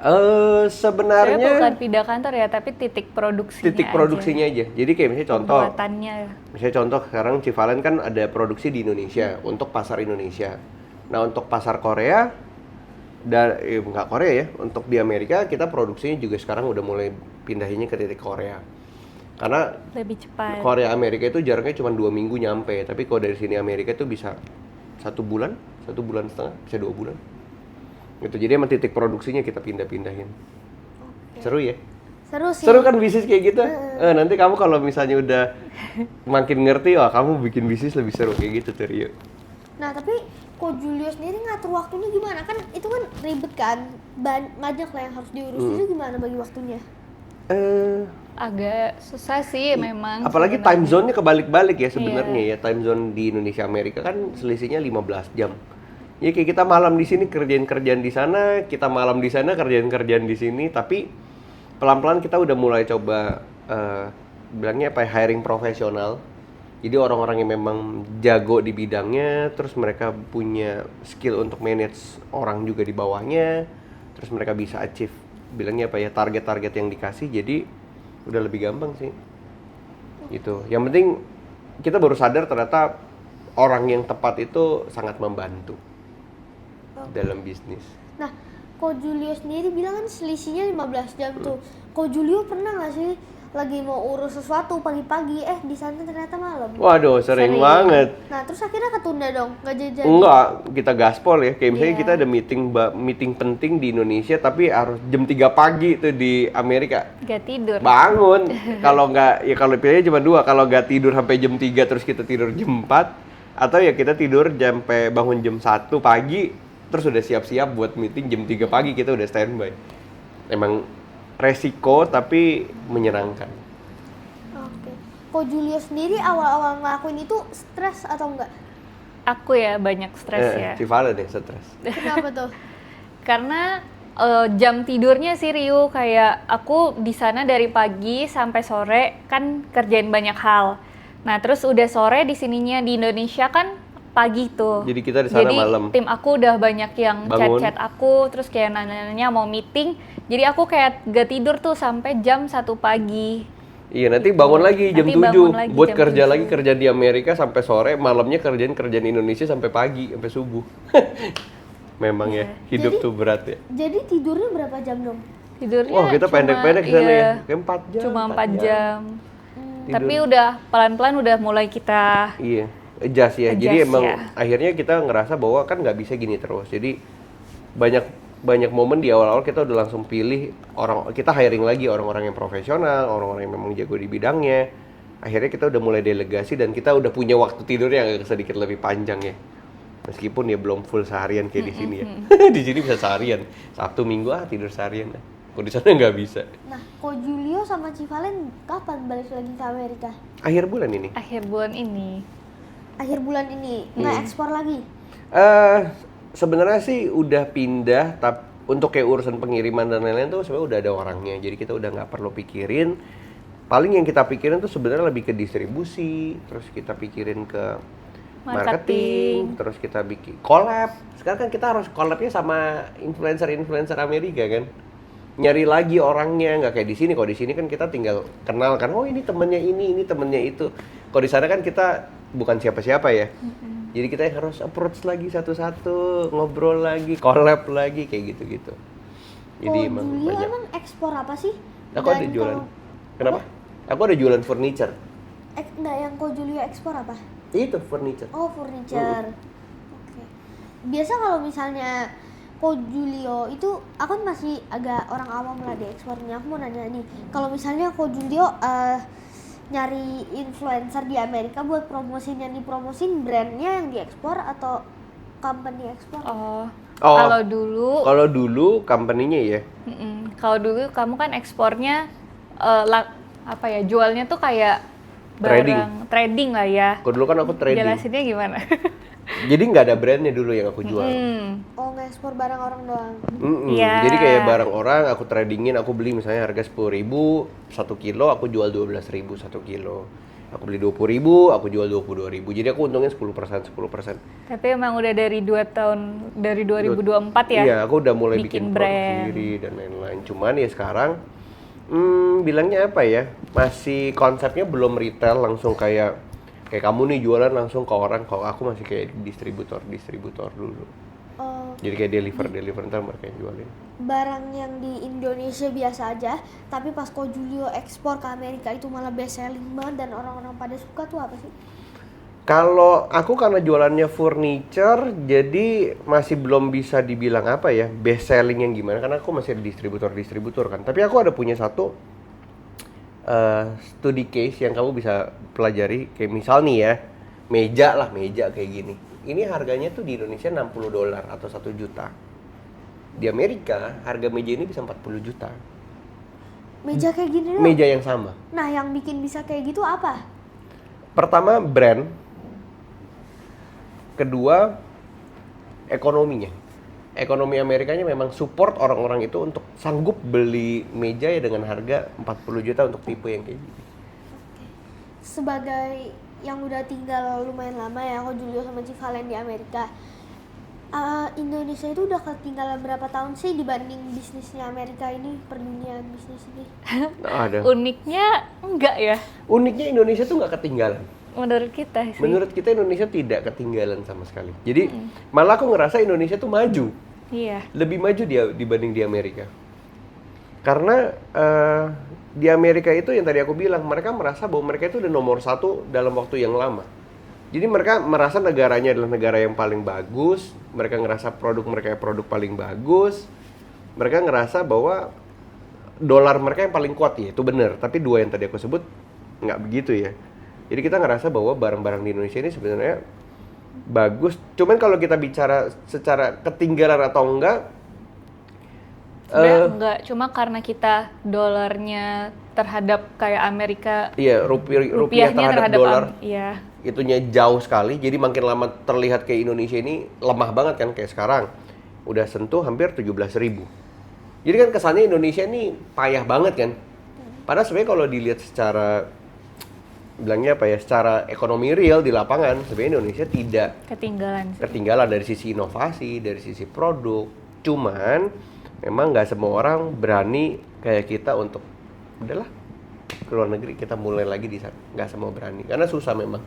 Saya Sebenarnya bukan pindah kantor ya, tapi titik produksinya titik produksinya aja. Jadi kayak misalnya contoh, Pembuatannya. misalnya contoh sekarang Civalen kan ada produksi di Indonesia untuk pasar Indonesia. Nah untuk pasar Korea dan nggak Korea ya, untuk di Amerika kita produksinya juga sekarang udah mulai pindahinnya ke titik Korea. Karena Lebih cepat. Korea Amerika itu jaraknya cuma 2 minggu nyampe, tapi kalau dari sini Amerika itu bisa 1 bulan, 1 bulan setengah, bisa 2 bulan. Gitu. Jadi emang titik produksinya kita pindah-pindahin. Seru ya? Seru sih. Seru kan bisnis kayak gitu? Nanti kamu kalau misalnya udah makin ngerti, wah kamu bikin bisnis lebih seru kayak gitu tuh Rio. Nah, tapi Ko Julio sendiri ngatur waktunya gimana? Kan itu kan ribet kan? Banyak lah yang harus diurus. Itu gimana bagi waktunya? Agak susah sih memang. Apalagi sebenarnya. time zone-nya kebalik-balik ya sebenarnya ya. Time zone di Indonesia Amerika kan selisihnya 15 jam. Ya kayak kita malam di sini kerjaan-kerjaan di sana, kita malam di sana kerjaan-kerjaan di sini, tapi pelan-pelan kita udah mulai coba bilangnya apa ya, hiring profesional. Jadi orang-orang yang memang jago di bidangnya, terus mereka punya skill untuk manage orang juga di bawahnya, terus mereka bisa achieve bilangnya apa ya, target-target yang dikasih, jadi udah lebih gampang sih. Gitu. Yang penting kita baru sadar ternyata orang yang tepat itu sangat membantu dalam bisnis. Nah, Ko Julio sendiri bilang kan selisihnya 15 jam tuh. Ko Julio pernah nggak sih lagi mau urus sesuatu pagi-pagi, di sana ternyata malam. Waduh, sering Sering. banget. Nah, terus akhirnya ketunda dong, nggak jadi. Enggak, kita gaspol ya. Kayak misalnya Iya. kita ada meeting penting di Indonesia tapi harus jam 3 pagi tuh di Amerika. Gak tidur. Bangun. Kalau nggak, ya kalau pilihnya cuma dua. Kalau nggak tidur sampai jam 3 terus kita tidur jam 4, atau ya kita tidur sampai bangun jam 1 pagi terus udah siap-siap buat meeting jam 3 pagi kita udah standby. Emang resiko tapi menyenangkan. Oke. Kok Julio sendiri awal-awal ngelakuin itu stres atau enggak? Aku ya banyak stres ya. Si Valen ya stres. Kenapa tuh? Karena jam tidurnya sih Ryu, kayak aku di sana dari pagi sampai sore kan kerjain banyak hal. Nah, terus udah sore di sininya di Indonesia kan pagi tuh. Jadi kita di sana Jadi malam. tim aku udah banyak yang Bangun. chat-chat aku, terus kayak nanya-nanya mau meeting. Jadi aku kayak gak tidur tuh sampai jam 1 pagi. Iya, nanti bangun lagi jam Nanti 7 bangun lagi buat jam kerja 7. lagi, kerja di Amerika sampai sore, malamnya kerjaan Indonesia sampai pagi, sampai subuh. Memang ya, hidup Jadi- tuh berat ya. Jadi tidurnya berapa jam dong? Tidurnya Wah, kita cuma- pendek-pendek sana iya, ya. Kayak 4 jam. Cuma 4 jam. Tidur. Tapi udah pelan-pelan udah mulai kita Iya, adjust ya. Jadi Adjust, emang ya. akhirnya kita ngerasa bahwa kan nggak bisa gini terus. Jadi banyak momen di awal-awal kita udah langsung pilih kita hiring lagi orang-orang yang profesional, orang-orang yang memang jago di bidangnya. Akhirnya kita udah mulai delegasi dan kita udah punya waktu tidur yang agak sedikit lebih panjang ya. Meskipun ya belum full seharian kayak di sini ya. Di sini bisa seharian. Sabtu Minggu tidur seharian. Kalau di sana nggak bisa. Nah, Kok Julio sama Civalen kapan balik lagi ke Amerika? Akhir bulan ini. akhir bulan ini. Akhir bulan ini nggak ekspor lagi? Sebenarnya sih udah pindah, tapi untuk kayak urusan pengiriman dan lain-lain tuh sebenarnya udah ada orangnya. Jadi kita udah nggak perlu pikirin. Paling yang kita pikirin tuh sebenarnya lebih ke distribusi, terus kita pikirin ke marketing, terus kita bikin collab. Sekarang kan kita harus collabnya sama influencer Amerika kan. Nyari lagi orangnya, nggak kayak di sini. Kalau di sini kan kita tinggal kenal kan, oh ini temennya ini temennya itu. Kalau di sana kan kita bukan siapa-siapa ya. Jadi kita yang harus approach lagi satu-satu, ngobrol lagi, collab lagi kayak gitu-gitu. Jadi Kok emang Julio banyak. emang ekspor apa sih? Aku ada Dan jualan. kalau- Kenapa? Aku ada jualan furniture. Nggak, yang Kok Julio ekspor apa? Itu furniture. Oh, furniture. Oke. Biasa kalau misalnya Kok Julio itu, aku kan masih agak orang awam lah di ekspornya. Aku mau nanya nih, kalau misalnya Kok Julio nyari influencer di Amerika buat promosiin, yang dipromosin brandnya yang diekspor atau company ekspor? Oh. Oh. Kalau dulu Kalau dulu company-nya ya. Kalau dulu kamu kan ekspornya apa ya, jualnya tuh kayak Trading. barang trading lah ya. Kalau dulu kan aku trading. Jelasinnya gimana? Jadi nggak ada brandnya dulu yang aku jual. Oh, nggak ekspor barang orang doang. Iya. Jadi kayak barang orang aku tradingin, aku beli misalnya harga 10.000 1 kilo, aku jual 12.000 1 kilo. Aku beli 20.000, aku jual 22.000. Jadi aku untungnya 10%. Tapi emang udah dari 2 tahun, dari 2024 ya? Iya, aku udah mulai Bikin bikin produk brand. sendiri dan lain-lain. Cuman ya sekarang, bilangnya apa ya? Masih konsepnya belum retail langsung kayak kamu nih jualan langsung ke orang. Kalau aku masih kayak distributor dulu. Oh, Jadi kayak deliver ntar mereka yang jualin. barang yang di Indonesia biasa aja, tapi pas Kok Julio ekspor ke Amerika itu malah best selling banget dan orang-orang pada suka tuh apa sih? Kalau aku karena jualannya furniture, jadi masih belum bisa dibilang apa ya best selling yang gimana. Karena aku masih ada distributor kan. Tapi aku ada punya satu studi case yang kamu bisa pelajari. Kayak misal nih ya, meja kayak gini. Ini harganya tuh di Indonesia $60 atau 1 juta. Di Amerika harga meja ini bisa 40 juta. Meja kayak gini doang? Meja yang sama. Nah, yang bikin bisa kayak gitu apa? Pertama brand, kedua ekonominya. Ekonomi Amerikanya memang support orang-orang itu untuk sanggup beli meja ya dengan harga 40 juta untuk tipe yang kayak gini. Sebagai yang udah tinggal lumayan lama ya, Kok Julio sama Civalen di Amerika, Indonesia itu udah ketinggalan berapa tahun sih dibanding bisnisnya Amerika ini, perdunia bisnis ini? Ada. Uniknya enggak ya? Uniknya Indonesia tuh nggak ketinggalan. Menurut kita sih. Menurut kita Indonesia tidak ketinggalan sama sekali. Jadi malah aku ngerasa Indonesia tuh maju. Iya. Lebih maju dia dibanding di Amerika. Karena di Amerika itu yang tadi aku bilang, mereka merasa bahwa mereka itu udah nomor satu dalam waktu yang lama. Jadi mereka merasa negaranya adalah negara yang paling bagus, mereka ngerasa produk mereka produk paling bagus, mereka ngerasa bahwa dolar mereka yang paling kuat, ya itu benar. Tapi dua yang tadi aku sebut nggak begitu ya. Jadi kita ngerasa bahwa barang-barang di Indonesia ini sebenarnya bagus. Cuman kalau kita bicara secara ketinggalan atau enggak, Sebenarnya enggak, cuma karena kita dolarnya terhadap kayak Amerika, iya rupiah rupiahnya terhadap dolar iya. itunya jauh sekali. Jadi makin lama terlihat kayak Indonesia ini lemah banget kan, kayak sekarang udah sentuh hampir 17.000. Jadi kan kesannya Indonesia ini payah banget kan. Padahal sebenarnya kalau dilihat secara bilangnya apa ya, secara ekonomi real di lapangan sebenarnya Indonesia tidak Ketinggalan sih. ketinggalan dari sisi inovasi, dari sisi produk. Cuman memang nggak semua orang berani kayak kita untuk udahlah ke luar negeri, kita mulai lagi di sana. Nggak semua berani karena susah memang.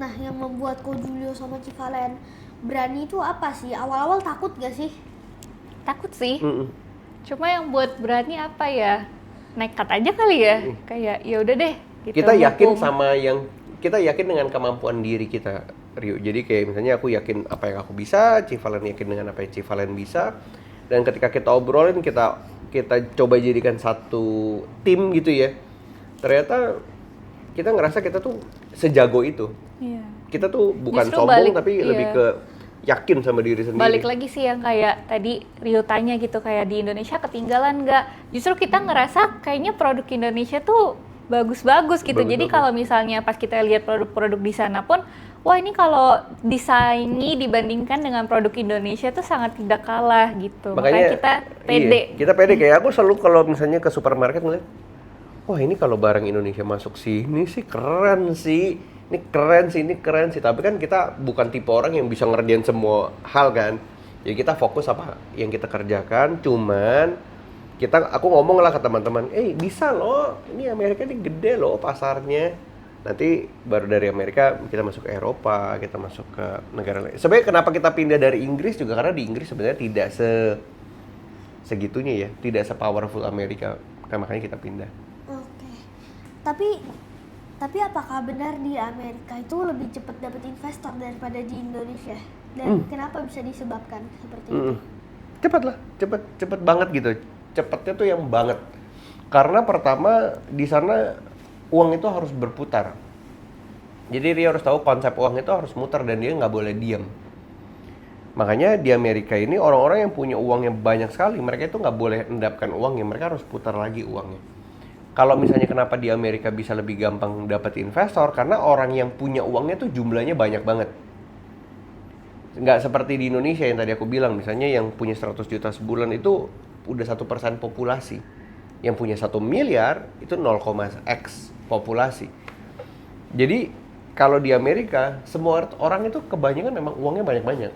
Nah, yang membuat Ko Julio sama Civalen berani itu apa sih? Awal-awal takut gak sih? Takut sih. Mm-mm. Cuma yang buat berani apa ya? Nekat aja kali ya. Kayak ya udah deh. Gitu, Kita yakin mumpung- sama yang kita yakin dengan kemampuan diri kita, Rio. Jadi kayak misalnya aku yakin apa yang aku bisa, Civalen yakin dengan apa yang Civalen bisa. Dan ketika kita obrolin, kita coba jadikan satu tim gitu ya. Ternyata kita ngerasa kita tuh sejago itu. Iya. Kita tuh bukan Justru sombong tapi iya. lebih ke yakin sama diri sendiri. Balik lagi sih yang kayak tadi Rio tanya gitu, kayak di Indonesia ketinggalan nggak? Justru kita ngerasa kayaknya produk Indonesia tuh bagus-bagus gitu. Jadi Bagus-bagus. kalau misalnya pas kita lihat produk-produk di sana pun, wah ini kalau disaingi dibandingkan dengan produk Indonesia tuh sangat tidak kalah gitu. Makanya kita pede. Iya, kita pede. Kayak aku selalu kalau misalnya ke supermarket ngeliat, wah ini kalau barang Indonesia masuk sini sih keren sih. Ini keren sih. Tapi kan kita bukan tipe orang yang bisa ngerjain semua hal kan. Jadi kita fokus apa yang kita kerjakan. Cuman aku ngomong lah ke teman-teman, bisa loh. Ini Amerika ini gede loh pasarnya. Nanti baru dari Amerika kita masuk ke Eropa, kita masuk ke negara lain. Sebenarnya kenapa kita pindah dari Inggris juga karena di Inggris sebenarnya tidak segitunya ya, tidak se-powerful Amerika. Makanya kita pindah. Oke. Tapi apakah benar di Amerika itu lebih cepat dapat investor daripada di Indonesia? Dan kenapa bisa disebabkan seperti itu? Cepet lah, cepet banget gitu. Cepetnya tuh yang banget. Karena pertama di sana uang itu harus berputar. Jadi dia harus tahu konsep uang itu harus muter dan dia nggak boleh diam. Makanya di Amerika ini orang-orang yang punya uang yang banyak sekali, mereka itu nggak boleh endapkan uangnya, mereka harus putar lagi uangnya. Kalau misalnya kenapa di Amerika bisa lebih gampang dapat investor, karena orang yang punya uangnya tuh jumlahnya banyak banget. Nggak seperti di Indonesia yang tadi aku bilang, misalnya yang punya 100 juta sebulan itu udah 1% populasi. Yang punya 1 miliar itu 0,x populasi. Jadi kalau di Amerika semua orang itu kebanyakan memang uangnya banyak-banyak.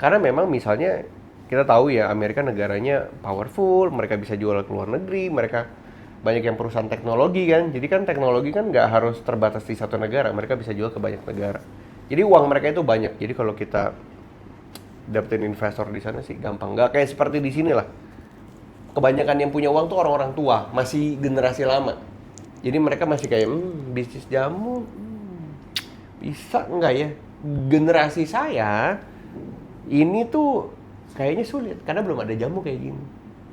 Karena memang misalnya kita tahu ya Amerika negaranya powerful, mereka bisa jual ke luar negeri, mereka banyak yang perusahaan teknologi kan. Jadi kan teknologi kan nggak harus terbatas di satu negara, mereka bisa jual ke banyak negara. Jadi uang mereka itu banyak. Jadi kalau kita dapetin investor di sana sih gampang. Nggak kayak seperti di sini lah. Kebanyakan yang punya uang tuh orang-orang tua, masih generasi lama. Jadi mereka masih kayak, bisnis jamu, bisa nggak ya? Generasi saya, ini tuh kayaknya sulit, karena belum ada jamu kayak gini.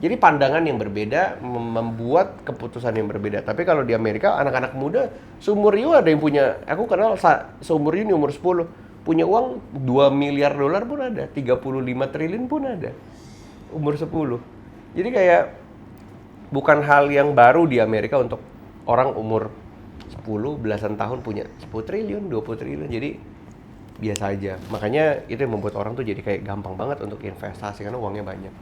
Jadi pandangan yang berbeda, membuat keputusan yang berbeda. Tapi kalau di Amerika, anak-anak muda, seumur Rio ada yang punya, aku kenal seumur Rio umur 10, punya uang 2 miliar dolar pun ada, 35 triliun pun ada, umur 10. Jadi kayak bukan hal yang baru di Amerika untuk orang umur 10, belasan tahun punya 10 triliun, 20 triliun. Jadi biasa aja. Makanya itu yang membuat orang tuh jadi kayak gampang banget untuk investasi karena uangnya banyak.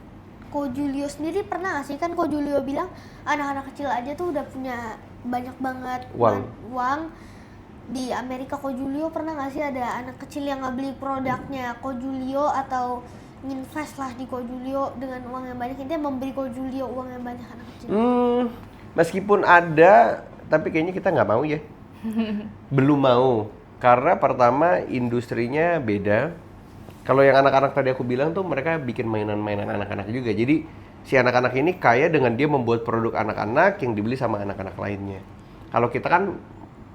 Ko Julio sendiri pernah nggak sih, kan Ko Julio bilang anak-anak kecil aja tuh udah punya banyak banget uang. Di Amerika Ko Julio pernah nggak sih ada anak kecil yang nggak beli produknya Ko Julio atau invest lah di Ko Julio dengan uang yang banyak, intinya memberi Ko Julio uang yang banyak anak kecil? Meskipun ada, tapi kayaknya kita nggak mau ya. Belum mau. Karena pertama industrinya beda. Kalau yang anak-anak tadi aku bilang tuh mereka bikin mainan-mainan anak-anak juga. Jadi si anak-anak ini kaya dengan dia membuat produk anak-anak yang dibeli sama anak-anak lainnya. Kalau kita kan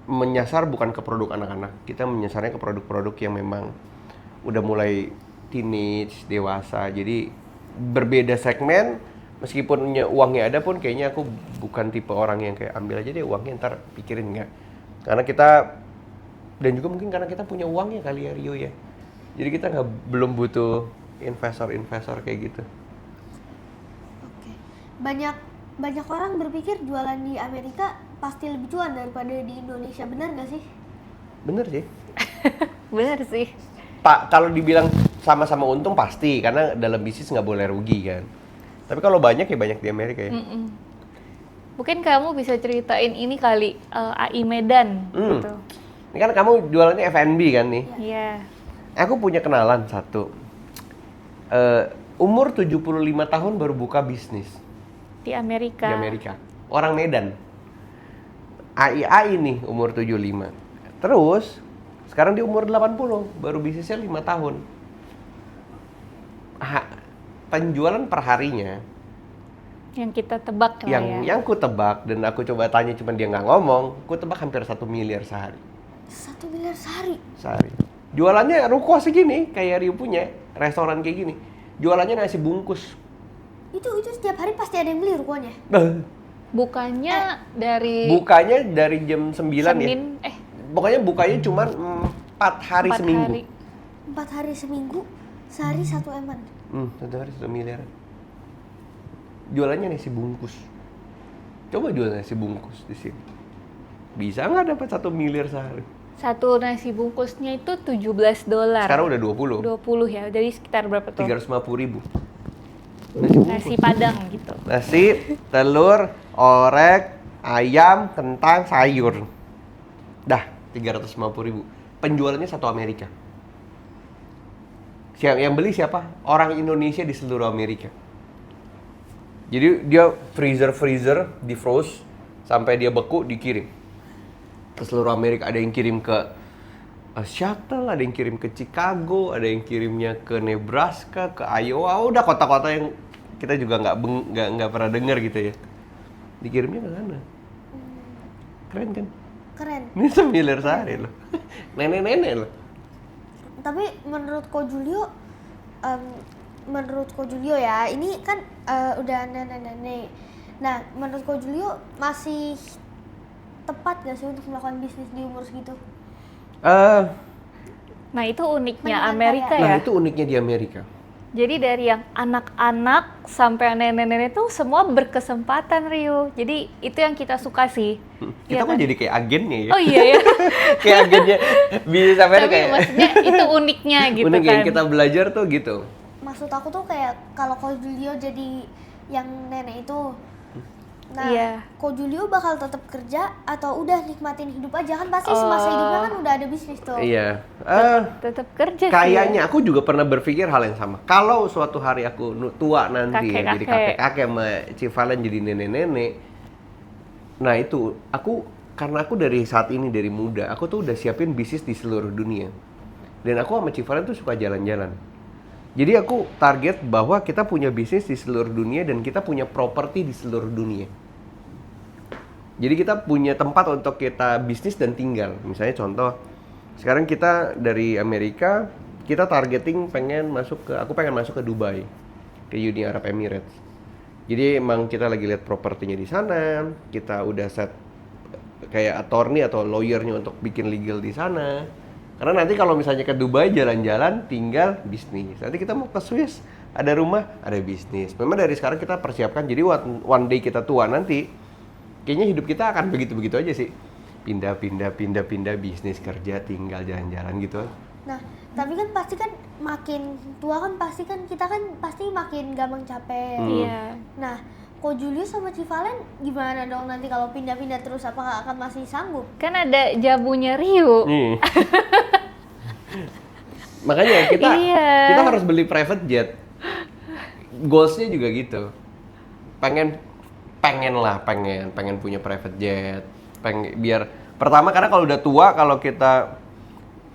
menyasar bukan ke produk anak-anak, kita menyasarnya ke produk-produk yang memang udah mulai teenage, dewasa. Jadi berbeda segmen, meskipun uangnya ada pun kayaknya aku bukan tipe orang yang kayak ambil aja deh uangnya ntar pikirin, nggak. Karena kita, dan juga mungkin karena kita punya uangnya kali ya Rio ya. Jadi kita belum butuh investor kayak gitu. Oke. Banyak orang berpikir jualan di Amerika pasti lebih cuan daripada di Indonesia, benar nggak sih? Bener sih. Bener sih. Pak, kalau dibilang sama-sama untung pasti, karena dalam bisnis nggak boleh rugi kan. Tapi kalau banyak ya banyak di Amerika ya. Mungkin kamu bisa ceritain ini kali, AI Medan gitu. Ini kan kamu jualannya F&B kan nih. Iya. Aku punya kenalan satu. Umur 75 tahun baru buka bisnis Di Amerika. di Amerika. Orang Medan. AI nih umur 75. Terus sekarang dia umur 80, baru bisnisnya 5 tahun. Penjualan per harinya Yang kita tebak lah ya. yang ku tebak dan aku coba tanya cuman dia nggak ngomong, ku tebak hampir 1 miliar sehari. 1 miliar sehari. Jualannya ruko segini kayak Rio punya, restoran kayak gini. Jualannya nasi bungkus. Itu setiap hari pasti ada yang beli rukonya. Bukannya dari Bukanya dari jam 9 ya. Senin, Pokoknya bukanya cuma 4 hari 4 seminggu. hari. 4 hari seminggu, sehari 1 eman. 1 hari 1 miliar. Jualannya nasi bungkus. Coba jual nasi bungkus di sini. Bisa nggak dapat 1 miliar sehari? Satu nasi bungkusnya itu $17. Sekarang udah 20. 20 ya, jadi sekitar berapa tuh? 350.000. Nasi Padang gitu. Nasi, telur, orek, ayam, kentang, sayur. Dah, 350.000. Penjualannya satu Amerika. Yang beli siapa? Orang Indonesia di seluruh Amerika. Jadi dia freezer di froze sampai dia beku dikirim ke seluruh Amerika. Ada yang kirim ke Seattle, ada yang kirim ke Chicago, ada yang kirimnya ke Nebraska, ke Iowa, udah kota-kota yang kita juga nggak pernah dengar gitu ya. Dikirimnya ke sana. Keren kan? Keren. Ini 1 miliar sehari loh. Nenek-nenek loh. Tapi menurut Ko Julio ya, ini kan udah nenek-nenek. Nah, menurut Ko Julio masih tepat gak sih untuk melakukan bisnis di umur segitu? Nah itu uniknya Menyenangkan Amerika Nah ya. itu uniknya di Amerika. Jadi dari yang anak-anak sampai nenek-nenek itu semua berkesempatan Rio. Jadi itu yang kita suka sih. Kita Iya kok kan? jadi kayak agennya ya. Oh iya ya. Kayak agennya bisnis Amerika Tapi ya. maksudnya itu uniknya gitu Unik kan. yang kita belajar tuh gitu. Maksud aku tuh kayak kalau Ko Julio jadi yang nenek itu, nah Iya. Ko Julio bakal tetap kerja atau udah nikmatin hidup aja, kan pasti semasa hidupnya kan udah ada bisnis tuh. Iya. Tetap kerja sih. Kayaknya aku juga pernah berpikir hal yang sama. Kalau suatu hari aku tua nanti ya, jadi Kakek-kakek. kakek-kakek sama Civalen jadi nenek-nenek. Nah itu, karena aku dari saat ini, dari muda, aku tuh udah siapin bisnis di seluruh dunia. Dan aku sama Civalen tuh suka jalan-jalan. Jadi aku target bahwa kita punya bisnis di seluruh dunia dan kita punya properti di seluruh dunia. Jadi kita punya tempat untuk kita bisnis dan tinggal. Misalnya contoh, sekarang kita dari Amerika, kita targeting aku pengen masuk ke Dubai, ke Uni Arab Emirates. Jadi emang kita lagi lihat propertinya di sana, kita udah set kayak attorney atau lawyernya untuk bikin legal di sana. Karena nanti kalau misalnya ke Dubai jalan-jalan, tinggal bisnis. Nanti kita mau ke Swiss, ada rumah, ada bisnis. Memang dari sekarang kita persiapkan, jadi one day kita tua nanti, kayaknya hidup kita akan begitu-begitu aja sih. Pindah bisnis, kerja, tinggal, jalan-jalan gitu. Nah, tapi kan pasti kan makin tua kan pasti kita kan pasti makin gampang capek. Iya. Nah, Ko Julio sama Civalen gimana dong nanti kalau pindah-pindah terus, apakah akan masih sanggup? Kan ada jamunya Rio. Nih. Makanya kita harus beli private jet. Goalsnya juga gitu. Pengen punya private jet. Biar pertama karena kalau udah tua, kalau kita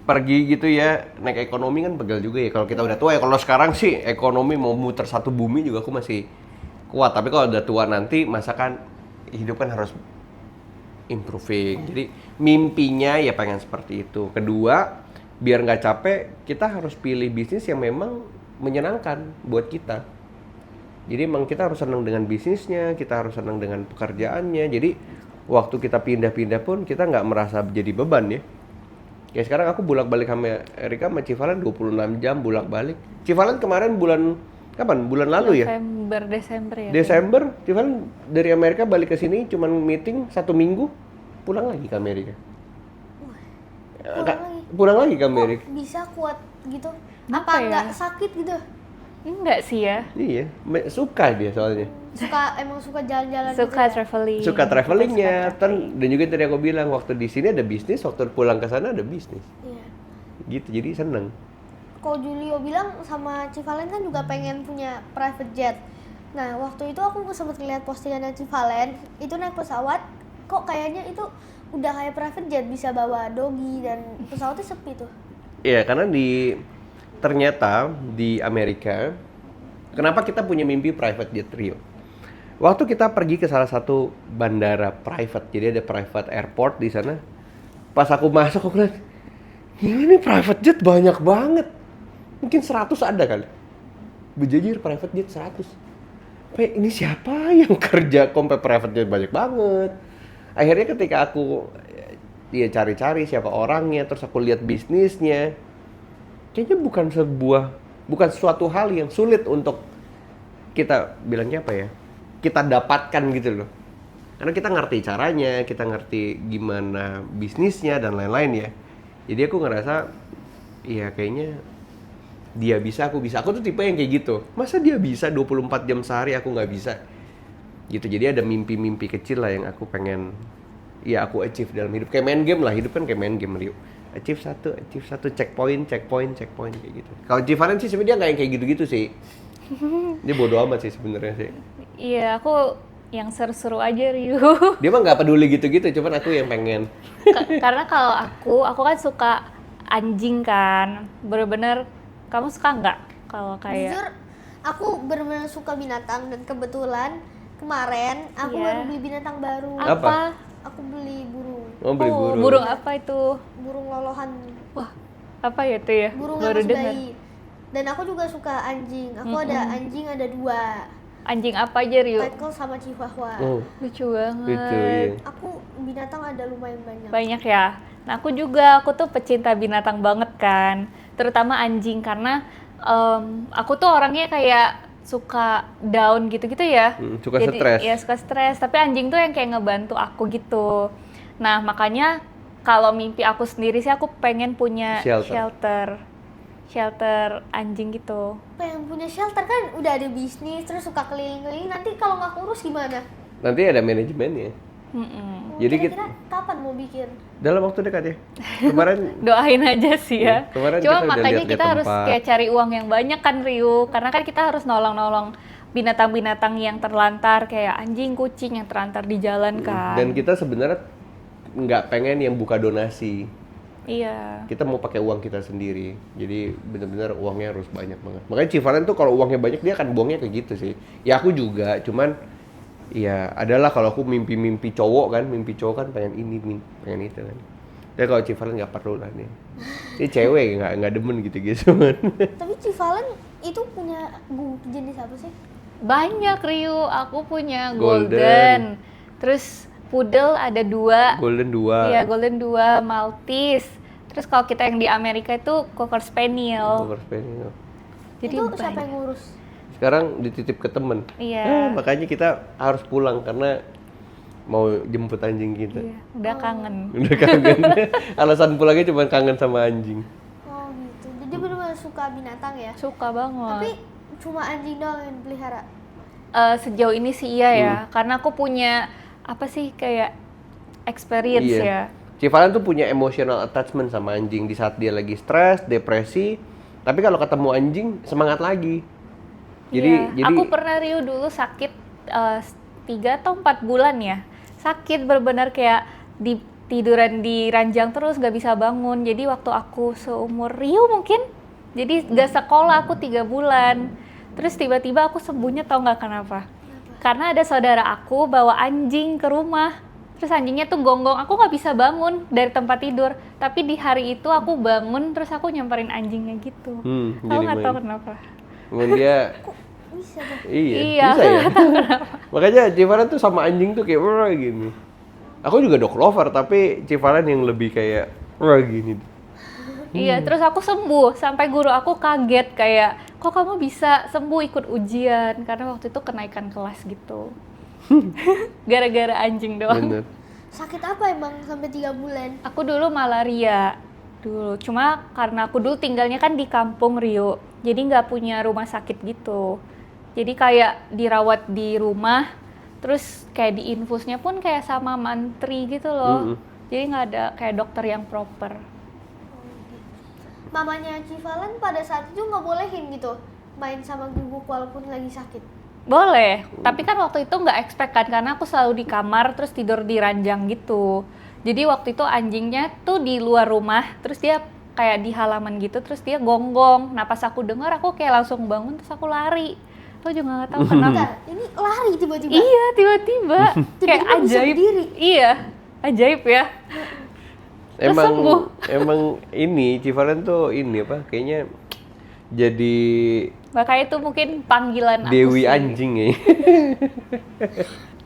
pergi gitu ya naik ekonomi kan pegel juga ya kalau kita udah tua ya. Kalau sekarang sih ekonomi mau muter satu bumi juga aku masih kuat. Tapi kalau udah tua nanti, masa kan hidup kan harus improving. Jadi mimpinya ya pengen seperti itu. Kedua, biar nggak capek, kita harus pilih bisnis yang memang menyenangkan buat kita. Jadi emang kita harus senang dengan bisnisnya, kita harus senang dengan pekerjaannya. Jadi waktu kita pindah-pindah pun kita nggak merasa jadi beban ya. Kayak sekarang aku bolak-balik sama Erika sama Civalen 26 jam bolak-balik. Civalen kemarin bulan kapan? Bulan lalu ya? Desember ya. Desember, Civalen dari Amerika balik ke sini cuman meeting 1 minggu, pulang lagi ke Amerika. Pulang lagi ke Amerika. Kok bisa kuat gitu? Apa Apa ya? nggak sakit gitu? Enggak sih ya. Iya, suka dia soalnya. Emang suka jalan-jalan Suka gitu ya? traveling. Suka travelingnya, Suka traveling. dan juga tadi aku bilang waktu di sini ada bisnis, waktu pulang ke sana ada bisnis. Iya. Gitu, jadi seneng. Kalau Julio bilang sama Civalen kan juga pengen punya private jet. Nah, waktu itu aku sempat lihat postingannya Civalen, itu naik pesawat, kok kayaknya itu udah kayak private jet, bisa bawa doggy dan pesawatnya sepi tuh. Iya, karena ternyata di Amerika, kenapa kita punya mimpi private jet Rio? Waktu kita pergi ke salah satu bandara private, jadi ada private airport di sana. Pas aku masuk, aku lihat, ini private jet banyak banget. Mungkin 100 ada kali. Berjajir private jet 100. Ini siapa yang kerja kompe private jet banyak banget? Akhirnya ketika aku cari-cari siapa orangnya, terus aku lihat bisnisnya, kayaknya bukan suatu hal yang sulit untuk kita bilangnya apa ya? Kita dapatkan gitu loh. Karena kita ngerti caranya, kita ngerti gimana bisnisnya dan lain-lain ya. Jadi aku ngerasa iya kayaknya dia bisa, aku bisa. Aku tuh tipe yang kayak gitu. Masa dia bisa 24 jam sehari, aku nggak bisa? Gitu, jadi ada mimpi-mimpi kecil lah yang aku pengen aku achieve dalam hidup. Kayak main game lah, hidup kan kayak main game, Rio. Achieve satu, checkpoint kayak gitu. Kalau Civalen sih sebenarnya dia nggak yang kayak gitu-gitu sih. Dia bodo amat sih sebenarnya sih. Iya, aku yang seru-seru aja Ryu. Dia mah nggak peduli gitu-gitu, cuman aku yang pengen. Karena kalau aku kan suka anjing kan. Bener-bener, kamu suka nggak kalau kayak? Jujur, aku benar-benar suka binatang dan kebetulan kemarin aku Iya. baru beli binatang baru. Apa? Aku beli burung. Oh, beli burung. Burung apa itu? Burung lolohan. Wah, apa ya itu ya? Burung Baru halus dengar. bayi. Dan aku juga suka anjing. Aku ada anjing, ada 2. Anjing apa aja Ryu? Michael sama Chihuahua. Oh, Lucu banget. gitu ya. Aku binatang ada lumayan banyak. Banyak ya. Nah aku juga, aku tuh pecinta binatang banget kan. Terutama anjing karena aku tuh orangnya kayak suka down gitu-gitu ya. Suka stres. Iya suka stres. Tapi anjing tuh yang kayak ngebantu aku gitu. Nah makanya kalau mimpi aku sendiri sih aku pengen punya shelter anjing gitu. Pengen punya shelter kan udah ada bisnis, terus suka keliling-keliling. Nanti kalau nggak kurus gimana? Nanti ada manajemennya. Jadi Kira-kira kapan mau bikin? dalam waktu dekat ya. Kemarin Doain aja sih ya. Kemarin Cuma kita udah makanya lihat-lihat kita harus tempat. kayak cari uang yang banyak kan Ryu. Karena kan kita harus nolong-nolong binatang-binatang yang terlantar kayak anjing, kucing yang terlantar di jalan kan. dan kita sebenarnya nggak pengen yang buka donasi. Iya. Kita mau pakai uang kita sendiri. Jadi benar-benar uangnya harus banyak banget. Makanya Civalen tuh kalau uangnya banyak dia akan buangnya kayak gitu sih. Ya aku juga, cuman ya adalah kalau aku mimpi cowok kan pengen ini, pengen itu kan. Ya kalau Civalen nggak perlu lah nih. Dia cewek nggak demen gitu-gitu kan. Tapi Civalen itu punya jenis apa sih? Banyak Ryu, aku punya Golden. golden. Terus poodle ada 2. Golden 2. Iya, golden 2, Maltese. Terus kalau kita yang di Amerika itu Cocker Spaniel. Cocker Spaniel. Jadi itu siapa banyak. yang ngurus? Sekarang dititip ke temen. Iya. Makanya kita harus pulang karena mau jemput anjing kita. Iya, udah kangen. Udah kangen. Alasan pulangnya cuma kangen sama anjing. Oh gitu. Jadi benar-benar suka binatang ya. Suka banget. Tapi cuma anjing doang yang pelihara. Sejauh ini sih iya ya, karena aku punya apa sih kayak experience ya. Civalen tuh punya emotional attachment sama anjing di saat dia lagi stres, depresi. Tapi kalau ketemu anjing semangat lagi. Jadi Iya. Aku pernah Ryu dulu sakit 3 atau 4 bulan ya. Sakit benar-benar kayak tiduran di ranjang terus nggak bisa bangun. Jadi waktu aku seumur Ryu mungkin, jadi nggak sekolah aku 3 bulan. Terus tiba-tiba aku sembuhnya tau nggak kenapa? karena ada saudara aku bawa anjing ke rumah. Terus anjingnya tuh gonggong, aku nggak bisa bangun dari tempat tidur. Tapi di hari itu aku bangun, terus aku nyamperin anjingnya gitu. Aku jadi nggak tahu main. kenapa. Cuman dia Bisa tuh. iya, bisa ya. Makanya Civalen tuh sama anjing tuh kayak wah gini. Aku juga dog lover, tapi Civalen yang lebih kayak wah gini. Iya, terus aku sembuh. Sampai guru aku kaget kayak, kok kamu bisa sembuh ikut ujian? Karena waktu itu kenaikan kelas gitu. Gara-gara anjing doang. Bener. Sakit apa emang sampai 3 bulan? Aku dulu malaria dulu. Cuma karena aku dulu tinggalnya kan di kampung Rio, jadi nggak punya rumah sakit gitu. Jadi kayak dirawat di rumah, terus kayak diinfusnya pun kayak sama mantri gitu loh. Jadi nggak ada kayak dokter yang proper. Mamanya Civalen pada saat itu nggak bolehin gitu main sama Guguk walaupun lagi sakit. Boleh, tapi kan waktu itu nggak expect kan, karena aku selalu di kamar terus tidur di ranjang gitu. Jadi waktu itu anjingnya tuh di luar rumah, terus dia kayak di halaman gitu, terus dia gonggong. Nah pas aku dengar aku kayak langsung bangun terus aku lari. Aku juga nggak tahu kenapa. Bentar, ini lari tiba-tiba. Iya tiba-tiba, kayak Tiba-tiba bisa ajaib. berdiri. Iya, ajaib ya. Terus sembuh. Emang ini Civalen tuh ini apa? Kayaknya jadi Makanya itu mungkin panggilan aku dewi sih. anjing ya.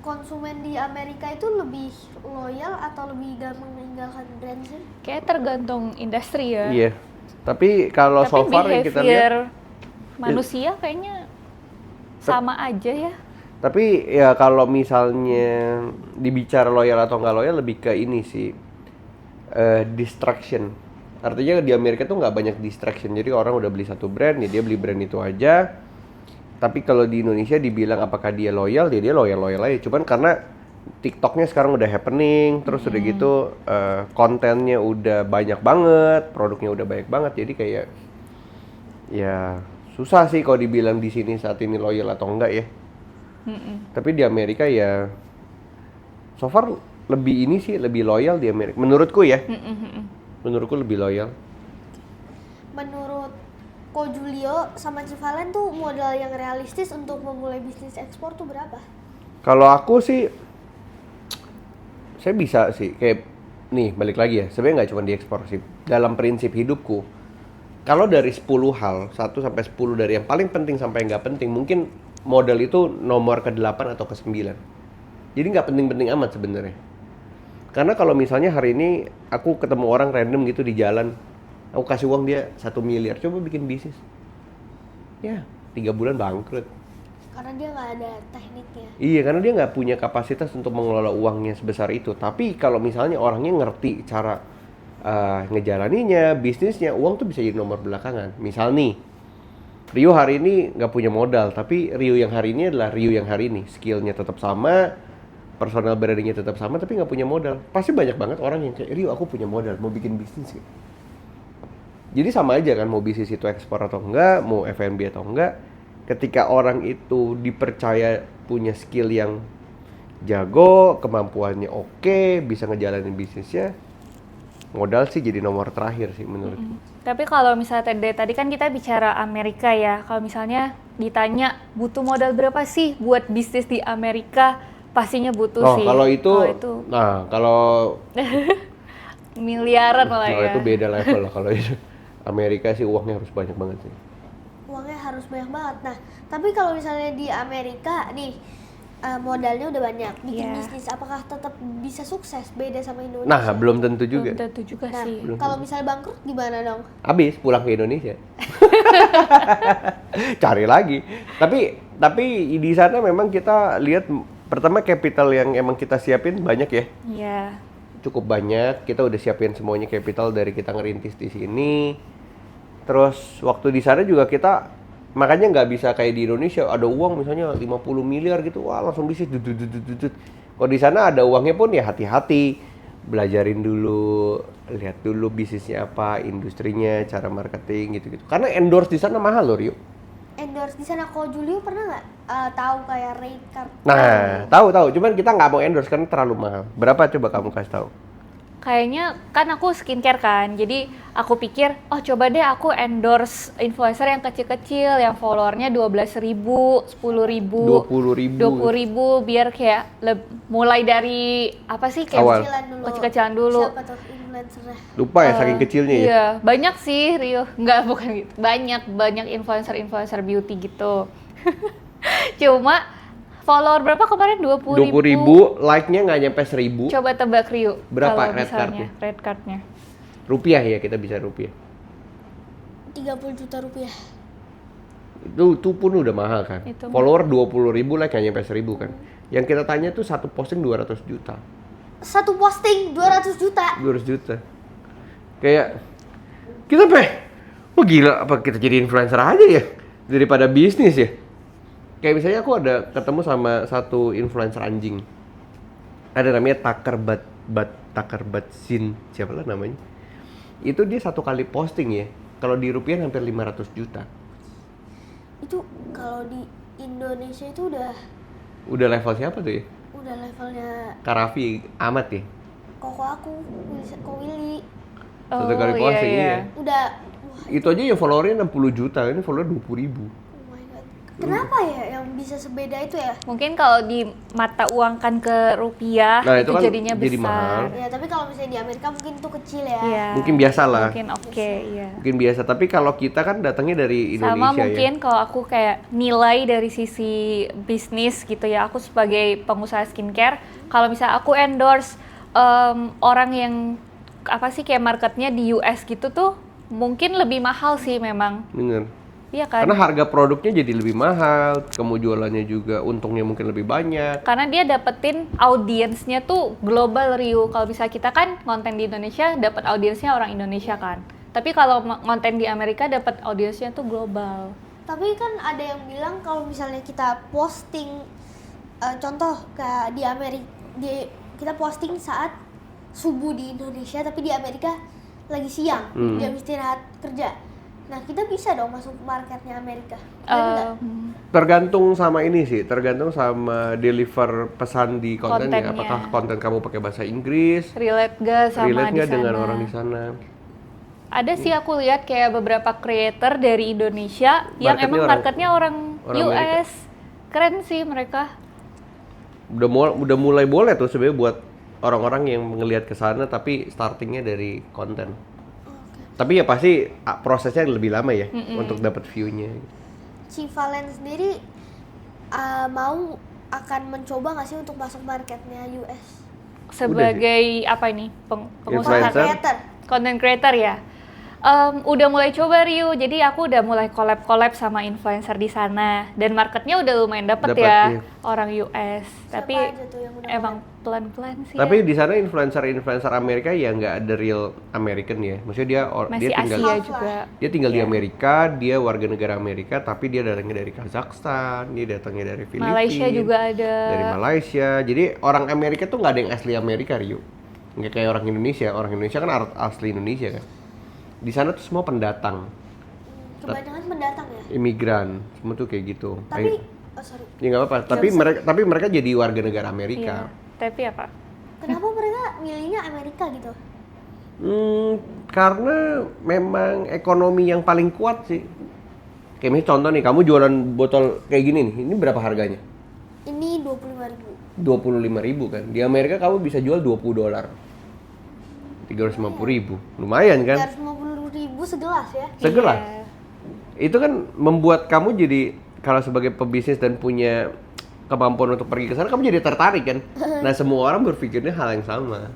Konsumen di Amerika itu lebih loyal atau lebih gampang meninggalkan brand sih? Kayak tergantung industri ya. Iya. Tapi kalau so Tapi far yang kita lihat, behavior manusia kayaknya sama aja ya. tapi ya kalau misalnya dibicara loyal atau nggak loyal lebih ke ini sih, distraction. Artinya di Amerika tuh nggak banyak distraction, jadi orang udah beli satu brand, ya dia beli brand itu aja. Tapi kalau di Indonesia dibilang apakah dia loyal, dia loyal aja. Cuman karena TikToknya sekarang udah happening, terus udah gitu kontennya udah banyak banget, produknya udah banyak banget, jadi kayak ya susah sih kalau dibilang di sini saat ini loyal atau enggak ya. Tapi di Amerika ya so far lebih ini sih, lebih loyal di Amerika menurutku ya. Menurutku lebih loyal. Menurut Ko Julio sama Civalen tuh modal yang realistis untuk memulai bisnis ekspor tuh berapa? Kalau aku sih, saya bisa sih kayak nih balik lagi ya. Sebenarnya nggak cuma di ekspor sih. Dalam prinsip hidupku, kalau dari 10 hal, 1 sampai 10 dari yang paling penting sampai yang nggak penting, mungkin modal itu nomor ke-8 atau ke-9. Jadi nggak penting-penting amat sebenarnya. Karena kalau misalnya hari ini aku ketemu orang random gitu di jalan, aku kasih uang dia 1 miliar, coba bikin bisnis. Ya, 3 bulan bangkrut. Karena dia nggak ada tekniknya. Iya, karena dia nggak punya kapasitas untuk mengelola uangnya sebesar itu. Tapi kalau misalnya orangnya ngerti cara ngejalaninya, bisnisnya, uang tuh bisa jadi nomor belakangan. Misal nih, Rio hari ini nggak punya modal, tapi Rio yang hari ini adalah Rio yang hari ini. Skillnya tetap sama, personal brandingnya tetap sama, tapi nggak punya modal. Pasti banyak banget orang yang kayak, Rio aku punya modal, mau bikin bisnis gitu. Jadi sama aja kan, mau bisnis itu ekspor atau enggak, mau F&B atau enggak. Ketika orang itu dipercaya punya skill yang jago, kemampuannya oke, bisa ngejalanin bisnisnya, modal sih jadi nomor terakhir sih menurutku. Tapi kalau misalnya tadi kan kita bicara Amerika ya, kalau misalnya ditanya butuh modal berapa sih buat bisnis di Amerika, pastinya butuh sih. Kalau itu, nah kalau miliaran lah ya. itu beda level lah kalau itu. Amerika sih uangnya harus banyak banget sih. Uangnya harus banyak banget. Nah, tapi kalau misalnya di Amerika nih modalnya udah banyak, bikin Iya. bisnis, apakah tetap bisa sukses? Beda sama Indonesia. Nah, belum tentu juga. Belum tentu juga Nah, sih. kalau misalnya bangkrut gimana dong? Habis pulang ke Indonesia. Cari lagi. Tapi di sana memang kita lihat pertama capital yang emang kita siapin banyak ya. Iya. Cukup banyak. Kita udah siapin semuanya capital dari kita ngerintis di sini. Terus waktu di sana juga kita makanya nggak bisa kayak di Indonesia ada uang misalnya 50 miliar gitu, wah langsung bisnis dudut. Kalau di sana ada uangnya pun ya hati-hati, belajarin dulu, lihat dulu bisnisnya apa, industrinya, cara marketing gitu-gitu. Karena endorse di sana mahal loh, Rio. Endorse di sana, Ko Julio pernah nggak tahu kayak rate card? Nah, tahu. Cuman kita nggak mau endorse karena terlalu mahal. Berapa coba kamu kasih tahu? kayaknya kan aku skincare kan, jadi aku pikir, oh coba deh aku endorse influencer yang kecil-kecil, yang followernya 12.000, 10.000, 20.000. biar kayak mulai dari apa sih kayak Awal. Kecilan dulu. Kecil-kecilan dulu. Siapa tuh influencernya? Lupa ya saking kecilnya ya. Iya, banyak sih Rio, nggak bukan gitu, banyak influencer beauty gitu. Cuma follower berapa kemarin? 20.000. 20.000, like-nya nggak nyampe 1.000. Coba tebak Rio. Berapa kalau red misalnya card-nya? Red card-nya. Rupiah ya, kita bisa rupiah. 30 juta rupiah. Itu pun udah mahal kan. Itu Follower 20.000, like nggak nyampe 1.000 kan. Yang kita tanya tuh satu posting 200 juta. Satu posting 200 juta. 200 juta. Kayak kita wah gila, apa kita jadi influencer aja ya daripada bisnis ya. Kayak misalnya aku ada ketemu sama satu influencer anjing. Ada namanya Tucker Butzin, siapa lah namanya. Itu dia satu kali posting ya. Kalau di rupiah hampir 500 juta. Itu kalau di Indonesia itu Udah level siapa tuh ya? udah levelnya Karafi Ahmad ya? koko aku, Ko Willy. Satu kali iya, posting iya. iya. Udah Itu aja yang followernya 60 juta, ini follower 20.000. oh my god. Kenapa ya yang bisa sebeda itu ya? Mungkin kalau di mata uangkan ke rupiah Nah, itu itu kan jadinya jadi besar. mahal. Ya, tapi kalau misalnya di Amerika mungkin itu kecil ya. Iya. Mungkin biasa lah. Mungkin oke, iya. Mungkin biasa, tapi kalau kita kan datangnya dari Indonesia Sama ya. mungkin kalau aku kayak nilai dari sisi bisnis gitu ya, aku sebagai pengusaha skincare, kalau misalnya aku endorse orang yang apa sih kayak marketnya di US gitu tuh, mungkin lebih mahal sih memang. Bener. Iya kan? Karena harga produknya jadi lebih mahal, kamu jualannya juga untungnya mungkin lebih banyak. Karena dia dapetin audiensnya tuh global Rio. Kalau bisa kita kan konten di Indonesia dapat audiensnya orang Indonesia kan. Tapi kalau konten di Amerika dapat audiensnya tuh global. Tapi kan ada yang bilang kalau misalnya kita posting contoh kayak di Amerika kita posting saat subuh di Indonesia tapi di Amerika lagi siang, jam istirahat kerja. Nah, kita bisa dong masuk marketnya Amerika. Bener nggak? Tergantung sama ini sih, tergantung sama deliver pesan di kontennya. Kontennya. Apakah konten kamu pakai bahasa Inggris, Relate gak sama relate di nggak sana? dengan orang di sana? Ada sih aku lihat kayak beberapa creator dari Indonesia yang Marketnya emang orang- marketnya orang orang US. Keren sih mereka. Udah mulai boleh tuh sebenarnya buat orang-orang yang ngelihat ke sana tapi startingnya dari konten. Tapi ya pasti prosesnya lebih lama ya untuk dapat view-nya. Si Valen sendiri mau akan mencoba nggak sih untuk masuk marketnya US? Sebagai apa ini? Pengusaha Influencer. Creator. content creator ya. Udah mulai coba Rio, jadi aku udah mulai collab sama influencer di sana dan marketnya udah lumayan dapet Dapet, ya iya. orang US. Tapi aja tuh yang udah emang pelan-pelan sih. Tapi ya. di sana influencer Amerika ya nggak ada real American ya. Maksudnya dia Masih dia tinggal Asia Half juga. dia tinggal di Iya. Amerika, dia warga negara Amerika tapi dia datangnya dari Kazakhstan, dia datangnya dari Filipina. Malaysia juga ada. Dari Malaysia. Jadi orang Amerika tuh nggak ada yang asli Amerika, Rio. Nggak kayak orang Indonesia. Orang Indonesia kan asli Indonesia kan. Di sana tuh semua pendatang, Kebanyakan pendatang ya. imigran, semua tuh kayak gitu. Tapi sorry. Ya nggak apa-apa. Tapi mereka jadi warga negara Amerika. Iya. Tapi apa? Kenapa mereka milihnya Amerika gitu? Karena memang ekonomi yang paling kuat sih. Kayak misalnya contoh nih, kamu jualan botol kayak gini nih, ini berapa harganya? Ini 25.000. 25.000 kan. Di Amerika kamu bisa jual $20. 350.000. Lumayan kan? 350.000 segelas ya. Segelas. Iya. Itu kan membuat kamu jadi kalau sebagai pebisnis dan punya kemampuan untuk pergi ke sana, kamu jadi tertarik kan? Nah, semua orang berpikirnya hal yang sama.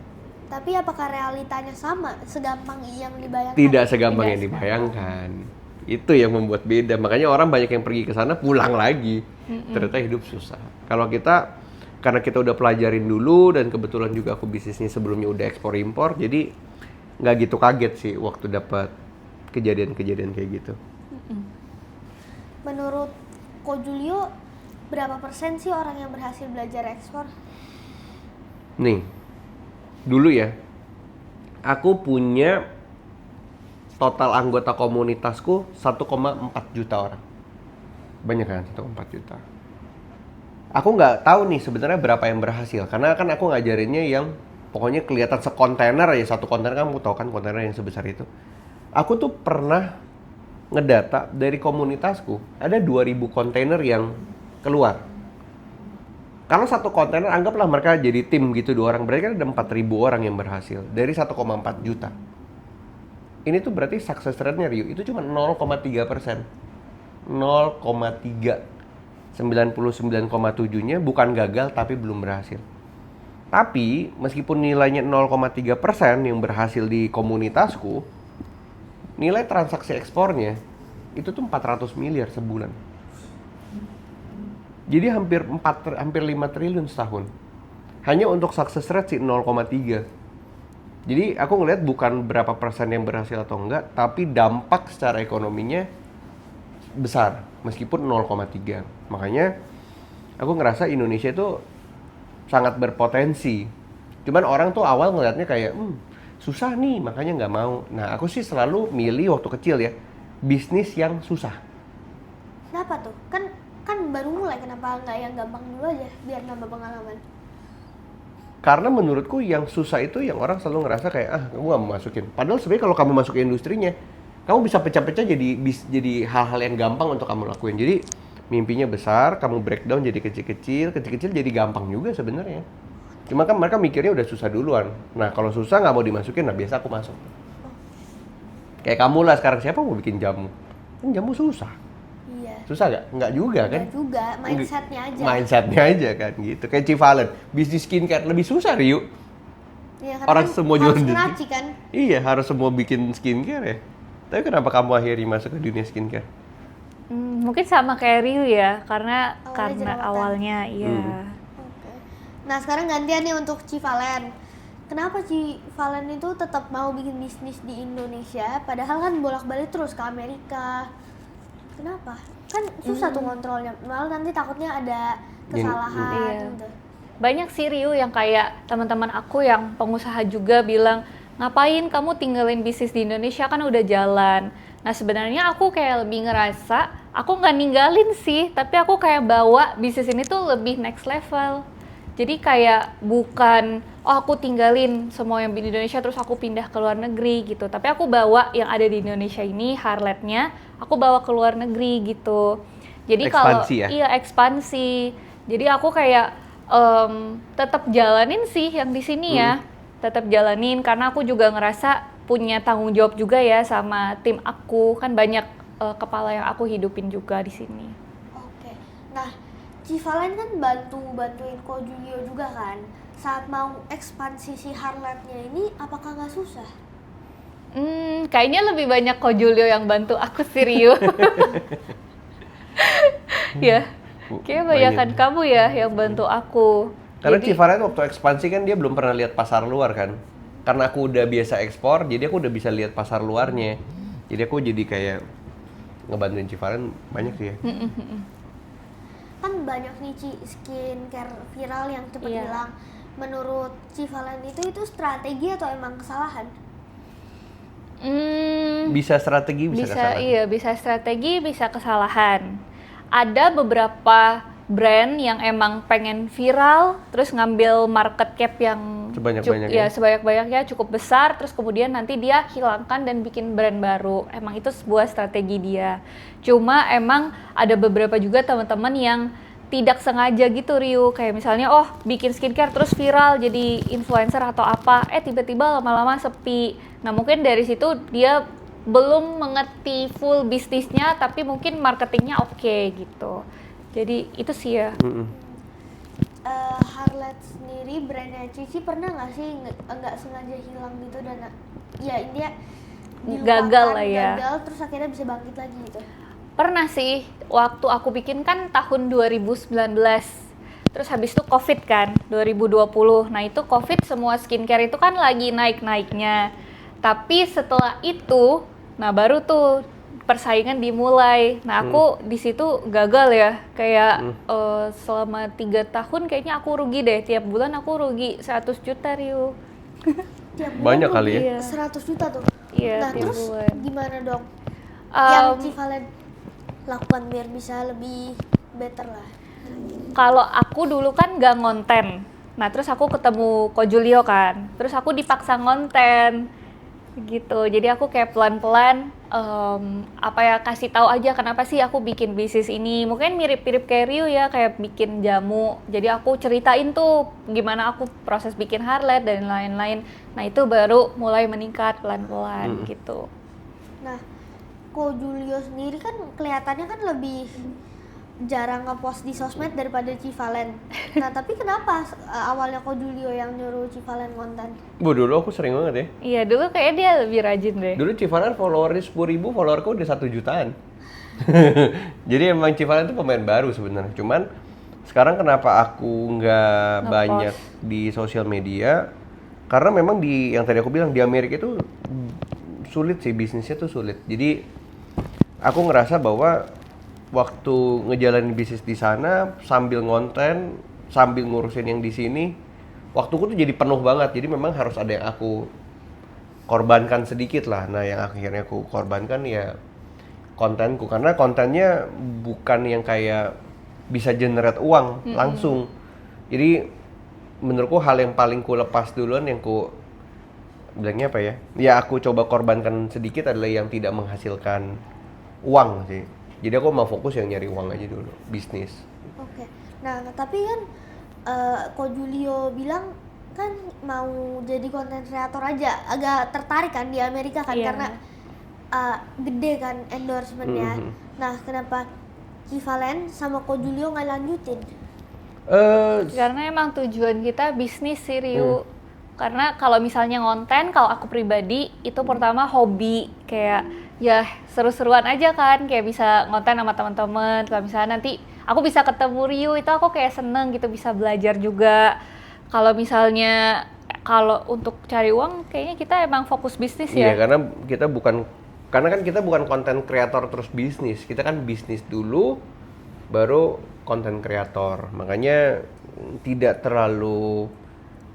Tapi apakah realitanya sama? Segampang yang dibayangkan? Tidak segampang Tidak yang dibayangkan. Itu yang membuat beda. Makanya orang banyak yang pergi ke sana pulang lagi. Ternyata hidup susah. Kalau kita karena kita udah pelajarin dulu dan kebetulan juga aku bisnisnya sebelumnya udah ekspor impor, jadi nggak gitu kaget sih waktu dapat kejadian-kejadian kayak gitu. Menurut Ko Julio, berapa persen sih orang yang berhasil belajar ekspor? Nih, dulu ya, aku punya total anggota komunitasku 1,4 juta orang. Banyak kan, 1,4 juta. Aku nggak tahu nih sebenarnya berapa yang berhasil, karena kan aku ngajarinnya yang Pokoknya kelihatan sekontainer aja, satu kontainer, kamu tahu kan kontainer yang sebesar itu. Aku tuh pernah ngedata dari komunitasku, ada 2.000 kontainer yang keluar. Kalau satu kontainer, anggaplah mereka jadi tim gitu, 2 orang, berarti kan ada 4.000 orang yang berhasil dari 1,4 juta. Ini tuh berarti success rate-nya Rio, itu cuma 0,3%. 0,3. 99,7-nya bukan gagal tapi belum berhasil. Tapi meskipun nilainya 0,3% yang berhasil di komunitasku, nilai transaksi ekspornya itu tuh 400 miliar sebulan. Jadi hampir 5 triliun setahun. Hanya untuk success rate sih 0,3. Jadi aku ngelihat bukan berapa persen yang berhasil atau enggak, tapi dampak secara ekonominya besar meskipun 0,3. Makanya aku ngerasa Indonesia itu sangat berpotensi. Cuman orang tuh awal ngelihatnya kayak susah nih, makanya nggak mau. Nah, aku sih selalu milih waktu kecil ya, bisnis yang susah. Kenapa tuh? Kan baru mulai, kenapa nggak yang gampang dulu aja biar nambah pengalaman? Karena menurutku yang susah itu yang orang selalu ngerasa kayak kamu nggak mau masukin. Padahal sebenarnya kalau kamu masuk ke industrinya, kamu bisa pecah-pecah jadi hal-hal yang gampang untuk kamu lakuin. Jadi mimpinya besar, kamu breakdown jadi kecil-kecil jadi gampang juga sebenarnya. Cuma kan mereka mikirnya udah susah duluan. Nah kalau susah nggak mau dimasukin, nah biasa aku masuk. Kayak kamu lah sekarang, siapa mau bikin jamu? Kan jamu susah. Iya. Susah nggak? Nggak juga kan? Nggak juga, mindsetnya aja. Mindsetnya aja kan gitu. Kayak Civalen, bisnis skincare lebih susah Rio. Iya, karena Orang kan semua harus jualan ngeraci kan. Iya, harus semua bikin skincare ya. Tapi kenapa kamu akhirnya masuk ke dunia skincare? Mungkin sama kayak Ryu ya, karena Awalnya jerawatan. awalnya iya. Oke. Nah sekarang gantian nih untuk Civalen. Kenapa Civalen itu tetap mau bikin bisnis di Indonesia, padahal kan bolak-balik terus ke Amerika? Kenapa? Kan susah tuh kontrolnya, malah nanti takutnya ada kesalahan Iya. gitu. Banyak sih Ryu yang kayak teman-teman aku yang pengusaha juga bilang, ngapain kamu tinggalin bisnis di Indonesia, kan udah jalan. Nah sebenarnya aku kayak lebih ngerasa, aku nggak ninggalin sih, tapi aku kayak bawa bisnis ini tuh lebih next level. Jadi kayak bukan, aku tinggalin semua yang di Indonesia terus aku pindah ke luar negeri gitu. Tapi aku bawa yang ada di Indonesia ini, highlight-nya, aku bawa ke luar negeri gitu. Jadi kalau Ekspansi ya? iya ekspansi. Jadi aku kayak tetap jalanin sih yang di sini ya. Tetap jalanin karena aku juga ngerasa punya tanggung jawab juga ya sama tim aku, kan banyak kepala yang aku hidupin juga di sini. Oke. Nah, Civalen kan bantuin Ko Julio juga kan. Saat mau ekspansi si Harlem-nya ini, apakah nggak susah? Kayaknya lebih banyak Ko Julio yang bantu aku sih Rio. Ya, kayaknya banyakan kamu ya yang bantu aku. Karena Jadi, Civalen waktu ekspansi kan dia belum pernah lihat pasar luar kan. Karena aku udah biasa ekspor, jadi aku udah bisa lihat pasar luarnya. Jadi aku jadi kayak ngebantuin Civalen banyak sih ya. Kan banyak nih skincare viral yang cepet Iya. hilang. Menurut Civalen itu strategi atau emang kesalahan? Bisa strategi, bisa kesalahan. Iya, bisa strategi, bisa kesalahan. Ada beberapa brand yang emang pengen viral, terus ngambil market cap yang Sebanyak-banyaknya. sebanyak-banyaknya cukup besar, terus kemudian nanti dia hilangkan dan bikin brand baru. Emang itu sebuah strategi dia. Cuma emang ada beberapa juga teman-teman yang tidak sengaja gitu Ryu, kayak misalnya bikin skincare terus viral jadi influencer atau apa, tiba-tiba lama-lama sepi. Nah mungkin dari situ dia belum mengerti full bisnisnya, tapi mungkin marketingnya oke gitu. Jadi itu sih ya. Harlot sendiri brandnya Cici pernah nggak sih nggak sengaja hilang gitu dan ya dia Gagal lah ya. gagal terus akhirnya bisa bangkit lagi gitu? Pernah sih, waktu aku bikin kan tahun 2019. Terus habis itu Covid kan, 2020. Nah itu Covid semua skincare itu kan lagi naik-naiknya. Tapi setelah itu, nah baru tuh persaingan dimulai. Nah aku di situ gagal ya, kayak selama 3 tahun kayaknya aku rugi deh. Tiap bulan aku rugi 100 juta Rio. Tiap bulan Banyak rugi kali ya? 100 juta tuh. Iya, Nah tiap terus bulan. gimana dong? Em, Yang Civalen lakukan biar bisa lebih better lah. Kalau aku dulu kan nggak ngonten. Nah, terus aku ketemu Ko Julio kan. Terus aku dipaksa ngonten gitu. Jadi aku kayak pelan-pelan kasih tahu aja kenapa sih aku bikin bisnis ini. Mungkin mirip-mirip kayak Ryu ya, kayak bikin jamu. Jadi aku ceritain tuh gimana aku proses bikin Harlet dan lain-lain. Nah, itu baru mulai meningkat pelan-pelan gitu. Nah, Ko Julio sendiri kan kelihatannya kan lebih jarang ngepost di sosmed daripada Civalen. Nah, tapi kenapa awalnya Ko Julio yang nyuruh Civalen konten? Dulu aku sering banget ya. Iya, dulu kayak dia lebih rajin deh. Dulu Civalen followernya 10.000, followerku udah 1 jutaan. Jadi emang Civalen itu pemain baru sebenarnya. Cuman sekarang kenapa aku nggak banyak di sosial media? Karena memang yang tadi aku bilang di Amerika itu sulit sih, bisnisnya tuh sulit. Jadi aku ngerasa bahwa waktu ngejalanin bisnis di sana sambil ngonten, sambil ngurusin yang di sini, waktuku tuh jadi penuh banget. Jadi memang harus ada yang aku korbankan sedikit lah. Nah, yang akhirnya aku korbankan ya kontenku, karena kontennya bukan yang kayak bisa generate uang langsung. Jadi menurutku hal yang paling ku lepas duluan, yang ku bilangnya apa ya? Ya aku coba korbankan sedikit adalah yang tidak menghasilkan uang sih. Jadi aku mau fokus yang nyari uang aja dulu, bisnis. Oke. Nah, tapi kan Ko Julio bilang kan mau jadi konten kreator aja. Agak tertarik kan di Amerika kan, karena gede kan endorsementnya. Nah, kenapa Civalen sama Ko Julio nggak lanjutin? Karena emang tujuan kita bisnis sih, Ryu. Karena kalau misalnya ngonten, kalau aku pribadi itu pertama hobi, kayak ya seru-seruan aja kan, kayak bisa ngonten sama teman-teman. Kalau misalnya nanti aku bisa ketemu Ryu, itu aku kayak seneng gitu, bisa belajar juga. Kalau misalnya kalau untuk cari uang, kayaknya kita emang fokus bisnis ya. Iya, karena kan kita bukan konten kreator terus bisnis. Kita kan bisnis dulu, baru konten kreator. Makanya tidak terlalu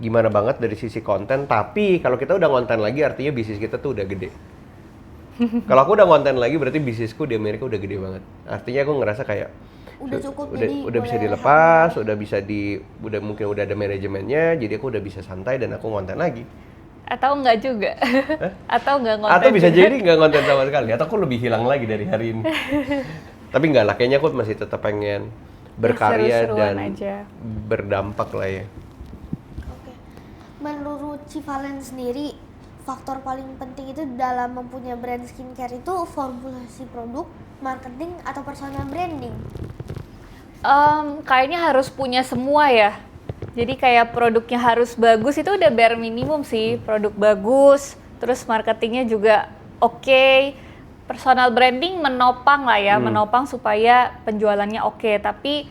gimana banget dari sisi konten. Tapi kalau kita udah konten lagi, artinya bisnis kita tuh udah gede. Kalau aku udah konten lagi, berarti bisnisku di Amerika udah gede banget. Artinya aku ngerasa kayak Udah cukup, udah bisa dilepas, udah mungkin udah ada manajemennya, jadi aku udah bisa santai dan aku konten lagi. Atau enggak juga? Atau enggak konten? Atau bisa juga? jadi nggak konten sama sekali, atau aku lebih hilang lagi dari hari ini. Tapi enggak lah, kayaknya aku masih tetap pengen berkarya seru-seruan dan aja. berdampak lah ya. Oke. Menurut Civalen sendiri, faktor paling penting itu dalam mempunyai brand skincare itu formulasi produk, marketing, atau personal branding? Kayaknya harus punya semua ya. Jadi kayak produknya harus bagus, itu udah bare minimum sih. Produk bagus, terus marketingnya juga oke. Personal branding menopang lah ya, menopang supaya penjualannya oke. Tapi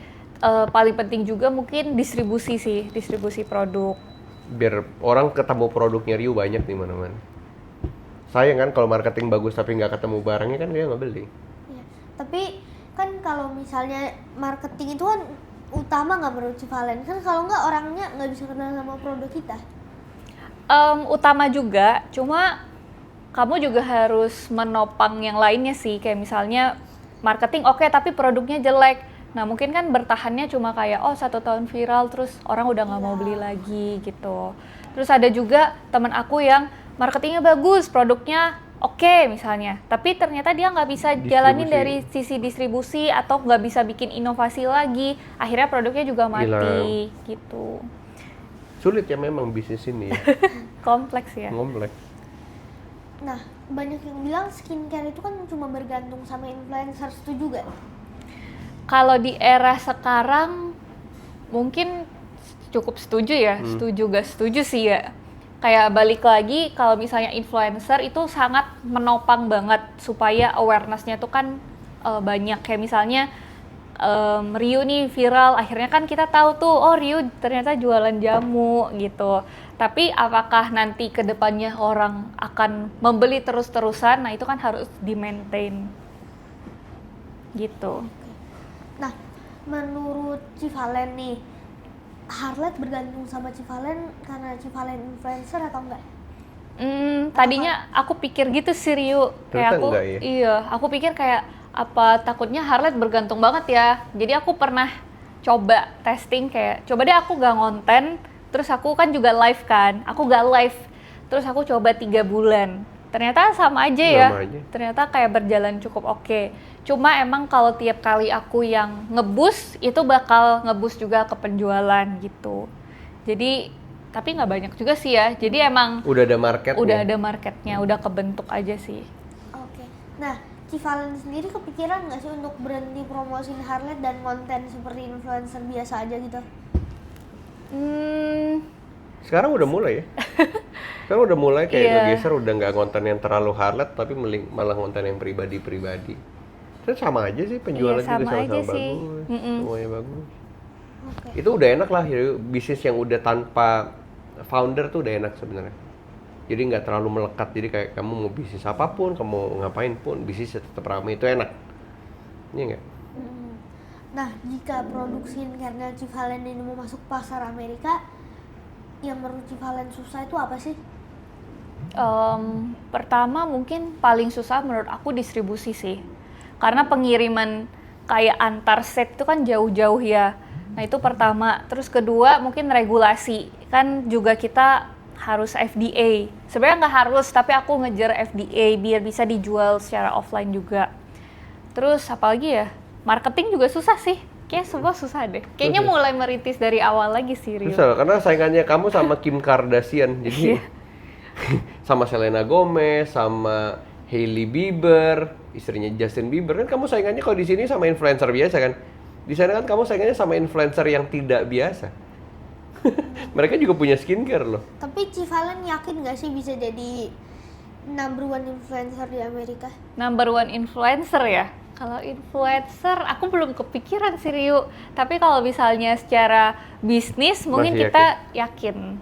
paling penting juga mungkin distribusi sih, distribusi produk. Biar orang ketemu produknya Ryu banyak di mana-mana. Sayang kan kalau marketing bagus tapi nggak ketemu barangnya, kan dia nggak beli. Ya. Tapi kan kalau misalnya marketing itu kan utama nggak menurut Civalen? Kan kalau nggak orangnya nggak bisa kenal sama produk kita. Utama juga, cuma kamu juga harus menopang yang lainnya sih. Kayak misalnya marketing oke, tapi produknya jelek. Nah mungkin kan bertahannya cuma kayak 1 tahun viral terus orang udah nggak mau beli lagi gitu. Terus ada juga teman aku yang marketingnya bagus, produknya oke misalnya, tapi ternyata dia nggak bisa jalanin dari sisi distribusi atau nggak bisa bikin inovasi lagi, akhirnya produknya juga mati gitu. Sulit ya memang bisnis ini ya. Kompleks ya. Kompleks. Nah, banyak yang bilang skincare itu kan cuma bergantung sama influencer, setuju gak? Kalau di era sekarang mungkin cukup setuju ya, setuju gak setuju sih ya. Kayak balik lagi, kalau misalnya influencer itu sangat menopang banget supaya awareness-nya tuh kan banyak. Kayak misalnya Ryu nih viral, akhirnya kan kita tahu tuh, oh Ryu ternyata jualan jamu gitu. Tapi apakah nanti kedepannya orang akan membeli terus-terusan? Nah itu kan harus di-maintain gitu. Nah, menurut Civalen nih, Harlet bergantung sama Civalen karena Civalen influencer atau enggak? Tadinya aku pikir gitu sih Ryu, kayak aku, enggak ya? Iya, aku pikir kayak apa takutnya Harlet bergantung banget ya. Jadi aku pernah coba testing kayak, coba deh aku gak ngonten, Terus aku kan juga live kan, aku gak live. Terus aku coba 3 bulan. Ternyata sama aja ya. Sama aja. Ternyata kayak berjalan cukup oke. Cuma emang kalau tiap kali aku yang nge-boost, itu bakal nge-boost juga ke penjualan gitu. Jadi, tapi nggak banyak juga sih ya. Jadi emang Udah ada marketnya. udah ada marketnya, udah kebentuk aja sih. Oke. Nah, Civalen sendiri kepikiran nggak sih untuk berhenti promosiin Harlet dan konten seperti influencer biasa aja gitu? Sekarang udah mulai ya. Sekarang udah mulai kayak Iya. ngegeser, udah nggak konten yang terlalu harlet, tapi malah konten yang pribadi-pribadi. Terus sama aja sih, penjualan Iya, sama juga sama-sama aja sih. bagus. Mm-mm. Semuanya bagus. Oke. Itu udah enak lah, ya. Bisnis yang udah tanpa founder tuh udah enak sebenarnya. Jadi nggak terlalu melekat, jadi kayak kamu mau bisnis apapun, kamu mau ngapain pun, bisnisnya tetap ramai, itu enak. Iya nggak? Nah, jika produk skincare Civalen ini mau masuk pasar Amerika, yang menurut Civalen susah itu apa sih? Pertama mungkin paling susah menurut aku distribusi sih. Karena pengiriman kayak antar set itu kan jauh-jauh ya. Nah itu pertama. Terus kedua mungkin regulasi. Kan juga kita harus FDA. Sebenarnya nggak harus, tapi aku ngejar FDA biar bisa dijual secara offline juga. Terus apalagi ya? Marketing juga susah sih. Kayaknya semua susah deh. Kayaknya Susah. mulai merintis dari awal lagi sih, Rio. Susah, karena saingannya kamu sama Kim Kardashian, jadi sama Selena Gomez, sama Hailey Bieber, istrinya Justin Bieber, kan kamu saingannya kalau di sini sama influencer biasa kan. Di sana kan kamu saingannya sama influencer yang tidak biasa. Mereka juga punya skincare loh. Tapi Civalen yakin nggak sih bisa jadi number one influencer di Amerika? Number one influencer ya? Kalau influencer, aku belum kepikiran sih Rio. Tapi kalau misalnya secara bisnis, mungkin Masih kita yakin.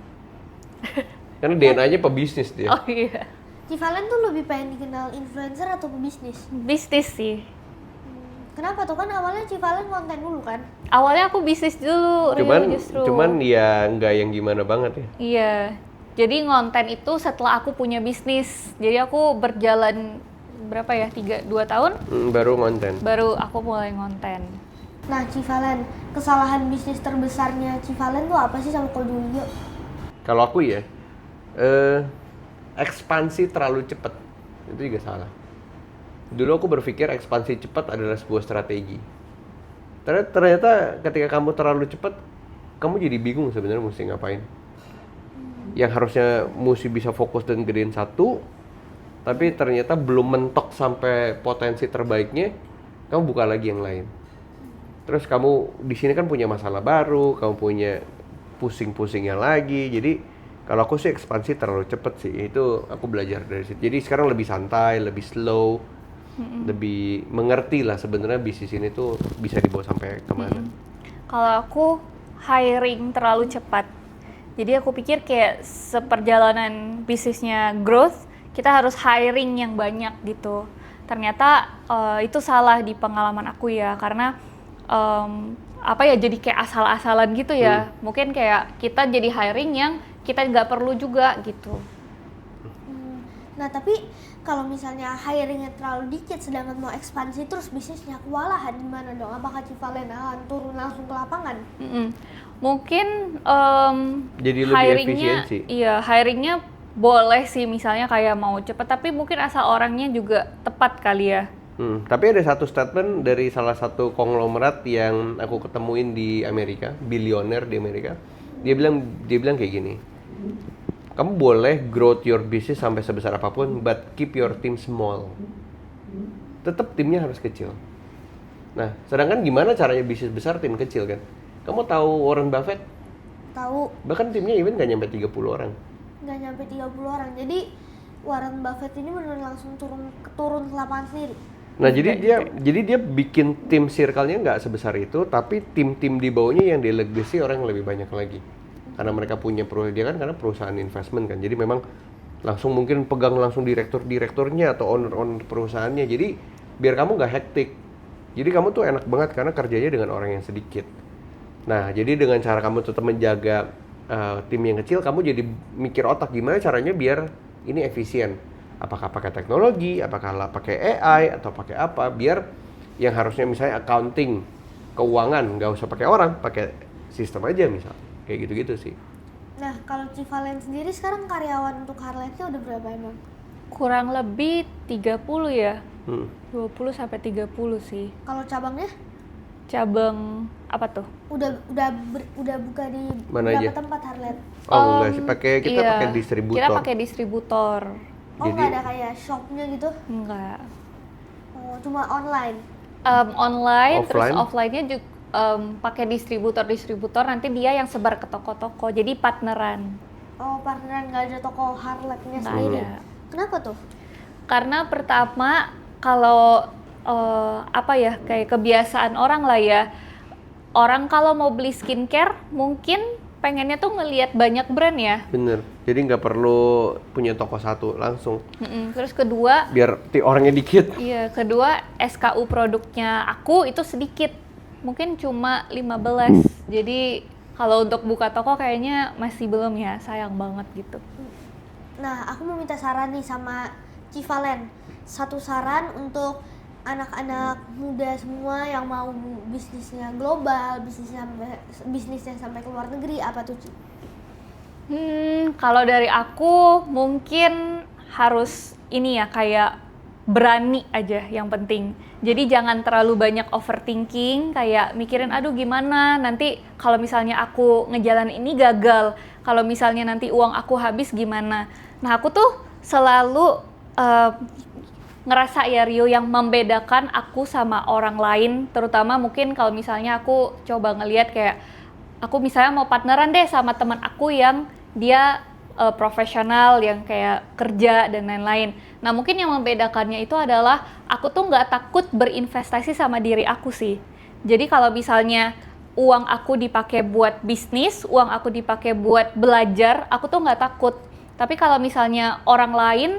Karena DNA-nya pebisnis dia. Oh iya, Civalen tuh lebih pengen dikenal influencer atau pebisnis? bisnis sih. Kenapa tuh? Kan awalnya Civalen konten dulu kan? Awalnya aku bisnis dulu, Rio, justru. Cuman ya nggak yang gimana banget ya. Iya, jadi ngonten itu setelah aku punya bisnis. Jadi aku berjalan berapa ya, 2 tahun Baru konten. baru aku mulai ngonten. Nah, Civalen, kesalahan bisnis terbesarnya Civalen tuh apa sih sama Ko Julio? Kalau aku ya, ekspansi terlalu cepat, itu juga salah. Dulu aku berpikir ekspansi cepat adalah sebuah strategi. Ternyata ketika kamu terlalu cepat, kamu jadi bingung sebenarnya mesti ngapain. Yang harusnya mesti bisa fokus dan gedein satu, tapi ternyata belum mentok sampai potensi terbaiknya, kamu buka lagi yang lain. Terus kamu di sini kan punya masalah baru, kamu punya pusing-pusingnya lagi. Jadi kalau aku sih ekspansi terlalu cepet sih. Itu aku belajar dari situ. Jadi sekarang lebih santai, lebih slow, lebih mengerti lah sebenarnya bisnis ini tuh bisa dibawa sampai kemana. Kalau aku hiring terlalu cepat. Jadi aku pikir kayak seperjalanan bisnisnya growth, kita harus hiring yang banyak gitu. Ternyata itu salah di pengalaman aku ya, karena apa ya, jadi kayak asal-asalan gitu ya. Mungkin kayak kita jadi hiring yang kita nggak perlu juga gitu. Nah, tapi kalau misalnya hiringnya terlalu dikit sedangkan mau ekspansi terus bisnisnya kewalahan, gimana dong? Apakah Civalen akan turun langsung ke lapangan? Mungkin Jadi lebih hiringnya, efisiensi. iya hiringnya boleh sih misalnya kayak mau cepet, tapi mungkin asal orangnya juga tepat kali ya. Tapi ada satu statement dari salah satu konglomerat yang aku ketemuin di Amerika, bilioner di Amerika. Dia bilang kayak gini. Kamu boleh growth your business sampai sebesar apapun, but keep your team small. Tetap timnya harus kecil. Nah, sedangkan gimana caranya bisnis besar tim kecil kan? Kamu tahu Warren Buffett? Tahu, Bahkan timnya even nggak nyampe 30 orang. nggak nyampe 30 orang. Jadi Warren Buffett ini benar langsung turun ke lapangan sendiri. Nah, jadi dia bikin tim circle-nya nggak sebesar itu, tapi tim-tim di bawahnya yang delegasi orang yang lebih banyak lagi. Karena mereka punya dia kan karena perusahaan investment kan. Jadi memang langsung mungkin pegang langsung direkturnya atau owner perusahaannya. Jadi biar kamu nggak hektik. Jadi kamu tuh enak banget karena kerjanya dengan orang yang sedikit. Nah, jadi dengan cara kamu tetap menjaga tim yang kecil, kamu jadi mikir otak gimana caranya biar ini efisien. Apakah pakai teknologi, apakah pakai AI atau pakai apa, biar yang harusnya misalnya accounting, keuangan, nggak usah pakai orang, pakai sistem aja misal. Kayak gitu-gitu sih. Nah, kalau Civalen sendiri sekarang karyawan untuk Harley-nya udah berapa emang? Kurang lebih 30 ya. Hmm. 20 sampai 30 sih. Kalau cabangnya Cabang apa tuh? udah buka di Mana berapa aja? tempat Harley? Oh enggak sih, kita Iya, pakai distributor. Kita pakai distributor. Oh, Jadi- nggak ada kayak shopnya gitu? Enggak. Oh, cuma online. Online, terus Offline? offline-nya juga pakai distributor nanti dia yang sebar ke toko-toko. Jadi partneran. Oh, partneran, nggak ada toko Harley-nya Nggak sendiri. ada. Kenapa tuh? Karena pertama kalau apa ya, kayak kebiasaan orang lah ya. Orang kalau mau beli skincare mungkin pengennya tuh ngelihat banyak brand ya. Bener. Jadi nggak perlu punya toko satu langsung. Terus kedua, Biar orangnya dikit. iya, kedua SKU produknya aku itu sedikit. Mungkin cuma 15. Jadi kalau untuk buka toko kayaknya masih belum ya, sayang banget gitu. Nah, aku mau minta saran nih sama Civalen. Satu saran untuk anak-anak muda semua yang mau bisnisnya global, bisnisnya sampai ke luar negeri, apa tuh, Ci? Kalau dari aku mungkin harus ini ya, kayak berani aja yang penting. Jadi jangan terlalu banyak overthinking, kayak mikirin aduh gimana nanti kalau misalnya aku ngejalan ini gagal, kalau misalnya nanti uang aku habis gimana. Nah, aku tuh selalu ngerasa ya Rio, yang membedakan aku sama orang lain, terutama mungkin kalau misalnya aku coba ngelihat kayak aku misalnya mau partneran deh sama teman aku yang dia profesional, yang kayak kerja dan lain-lain. Nah, mungkin yang membedakannya itu adalah aku tuh nggak takut berinvestasi sama diri aku sih. Jadi kalau misalnya uang aku dipakai buat bisnis, uang aku dipakai buat belajar, aku tuh nggak takut. Tapi kalau misalnya orang lain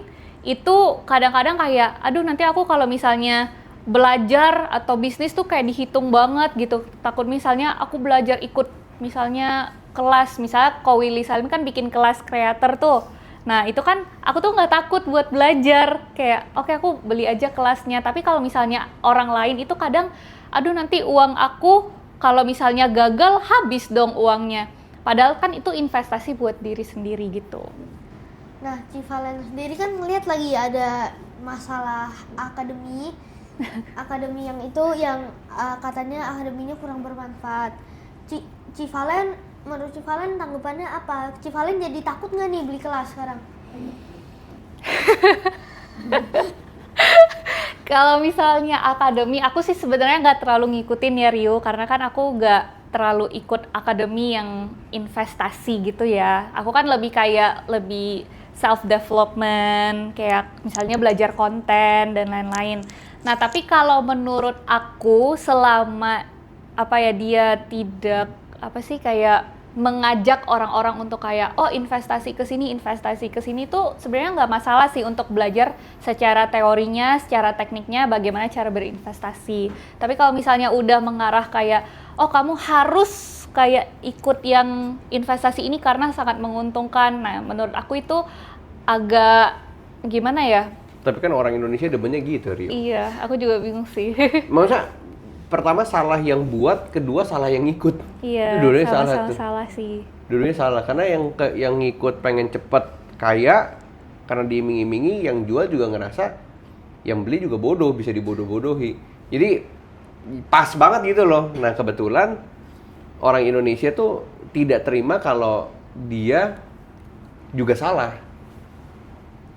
itu kadang-kadang kayak, aduh nanti aku kalau misalnya belajar atau bisnis tuh kayak dihitung banget gitu. Takut misalnya aku belajar ikut misalnya kelas, misalnya Ko Willy Salim kan bikin kelas kreator tuh. Nah itu kan aku tuh nggak takut buat belajar, kayak oke, aku beli aja kelasnya. Tapi kalau misalnya orang lain itu kadang, aduh nanti uang aku kalau misalnya gagal habis dong uangnya. Padahal kan itu investasi buat diri sendiri gitu. Nah, Civalen sendiri kan ngeliat lagi ada masalah akademi yang itu yang katanya akademinya kurang bermanfaat. Civalen, menurut Civalen tanggapannya apa? Civalen jadi takut nggak nih beli kelas sekarang? Kalau misalnya akademi, aku sih sebenarnya nggak terlalu ngikutin ya Rio, karena kan aku nggak terlalu ikut akademi yang investasi gitu ya. Aku kan lebih kayak lebih self-development, kayak misalnya belajar konten dan lain-lain. Nah, tapi kalau menurut aku selama apa ya, dia tidak apa sih kayak mengajak orang-orang untuk kayak investasi ke sini tuh sebenarnya nggak masalah sih untuk belajar secara teorinya, secara tekniknya bagaimana cara berinvestasi. Tapi kalau misalnya udah mengarah kayak kamu harus kayak ikut yang investasi ini karena sangat menguntungkan. Nah, menurut aku itu agak gimana ya? Tapi kan orang Indonesia demennya gitu, Rio. Iya, aku juga bingung sih. Masa pertama salah yang buat, kedua salah yang ngikut. Iya, Dua-duanya salah tuh. salah sih. Dua-duanya salah karena yang ngikut pengen cepet kaya karena diiming-imingi, yang jual juga ngerasa yang beli juga bodoh, bisa dibodoh-bodohi. Jadi pas banget gitu loh. Nah, kebetulan orang Indonesia tuh tidak terima kalau dia juga salah.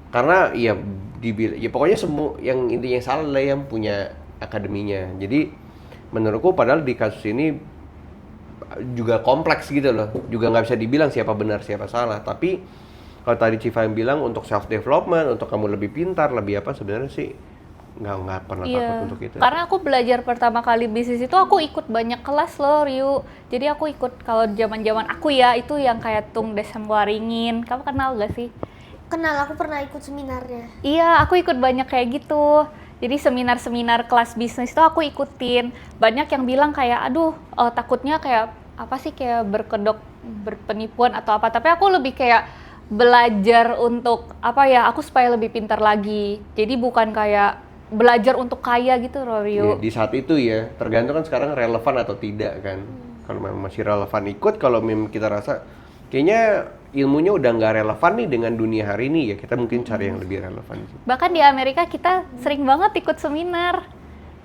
Karena ya pokoknya semua yang intinya salah adalah yang punya akademinya. Jadi menurutku padahal di kasus ini juga kompleks gitu loh. Juga nggak bisa dibilang siapa benar siapa salah. Tapi kalau tadi Civa yang bilang untuk self development, untuk kamu lebih pintar, lebih apa, sebenarnya sih nggak pernah takut untuk itu. Karena aku belajar pertama kali bisnis itu aku ikut banyak kelas loh, Ryu. Jadi aku ikut, kalau zaman-zaman aku ya, itu yang kayak Tung Desemwaringin. Kamu kenal gak sih? Kenal, aku pernah ikut seminarnya. Iya, aku ikut banyak kayak gitu. Jadi seminar-seminar kelas bisnis itu aku ikutin. Banyak yang bilang kayak, aduh takutnya kayak apa sih, kayak berkedok, berpenipuan atau apa. Tapi aku lebih kayak belajar untuk apa ya, aku supaya lebih pintar lagi. Jadi bukan kayak belajar untuk kaya gitu loh, Rio. Ya, di saat itu ya, tergantung kan sekarang relevan atau tidak kan. Kalau memang masih relevan ikut, kalau memang kita rasa kayaknya ilmunya udah nggak relevan nih dengan dunia hari ini ya. Kita mungkin cari yang lebih relevan sih. Bahkan di Amerika kita sering banget ikut seminar.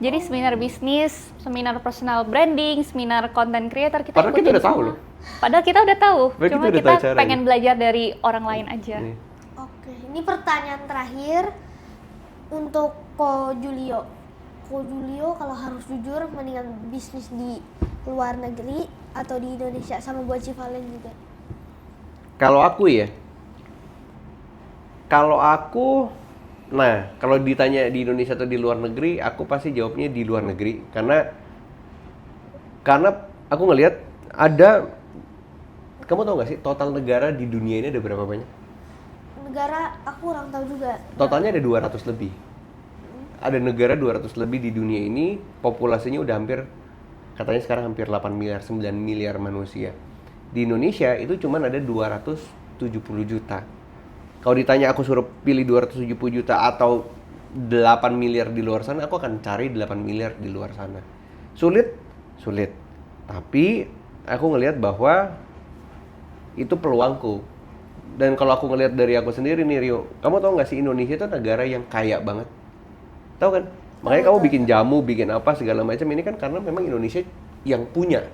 Jadi seminar bisnis, seminar personal branding, seminar content creator kita Padahal kita ikutin udah tahu semua. loh. Padahal kita udah tahu, Padahal cuma kita udah kita tahu caranya. pengen belajar dari orang lain aja. Nih. Oke, ini pertanyaan terakhir untuk Ko Julio. Ko Julio kalau harus jujur mendingan bisnis di luar negeri atau di Indonesia, sama buat Civalen juga. Kalau aku ya, kalau ditanya di Indonesia atau di luar negeri, aku pasti jawabnya di luar negeri karena aku ngelihat ada, kamu tahu nggak sih total negara di dunia ini ada berapa banyak? Negara aku kurang tahu juga. Totalnya ada 200 lebih. Ada negara 200 lebih di dunia ini, populasinya udah katanya sekarang hampir 8 miliar, 9 miliar manusia. Di Indonesia itu cuman ada 270 juta. Kalau ditanya aku suruh pilih 270 juta atau 8 miliar di luar sana, aku akan cari 8 miliar di luar sana. Sulit. Tapi aku ngelihat bahwa itu peluangku. Dan kalau aku ngelihat dari aku sendiri nih Rio, kamu tahu nggak sih Indonesia itu negara yang kaya banget? Tahu kan? Makanya kamu bikin jamu, bikin apa segala macam ini kan karena memang Indonesia yang punya.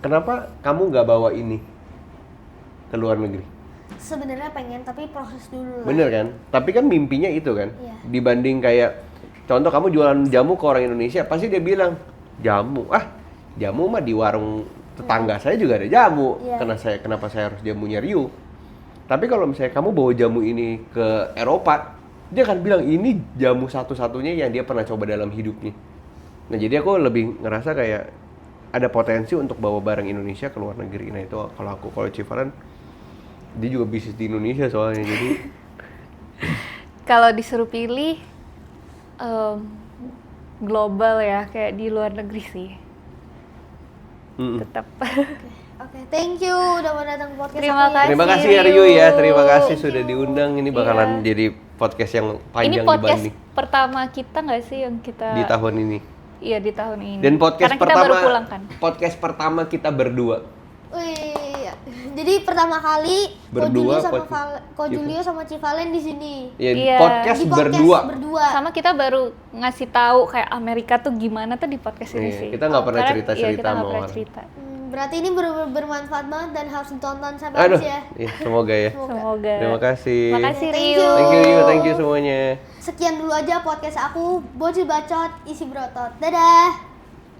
Kenapa kamu nggak bawa ini ke luar negeri? Sebenarnya pengen, tapi proses dulu lah. Bener kan? Tapi kan mimpinya itu kan? Iya. Dibanding kayak, contoh kamu jualan jamu ke orang Indonesia, pasti dia bilang, jamu mah di warung tetangga saya juga ada jamu. Iya. Kenapa saya harus jamunya Rio? Tapi kalau misalnya kamu bawa jamu ini ke Eropa, dia akan bilang ini jamu satu-satunya yang dia pernah coba dalam hidupnya. Nah jadi aku lebih ngerasa kayak ada potensi untuk bawa barang Indonesia ke luar negeri. Nah itu kalau Civalen, dia juga bisnis di Indonesia soalnya, jadi Kalau disuruh pilih global ya, kayak di luar negeri sih. Tetap. Oke, thank you udah mau datang ke podcast Terima aku ya. kasih. terima kasih ya Rio. Rio ya, terima kasih Thank sudah you. diundang. Ini bakalan jadi podcast yang Ini panjang podcast dibanding pertama kita nggak sih yang kita di tahun ini. Iya di tahun ini. Dan podcast Karena kita baru pulang kan. podcast pertama kita berdua. Wih, jadi pertama kali Berdua, Ko Julio sama Civalen di sini. Ya, Iya. podcast Di berdua. Sama kita baru ngasih tahu kayak Amerika tuh gimana tuh di podcast ini Iya, sih. kita nggak pernah Karena- cerita-cerita iya, kita nggak sama pernah orang. cerita. Berarti ini bermanfaat banget dan harus ditonton sampai Aduh, habis ya. iya, semoga ya. Semoga. Terima kasih. Makasih Thank Rio. you. Thank you semuanya. Sekian dulu aja podcast aku, Bocil Bacot, isi berotot. Dadah.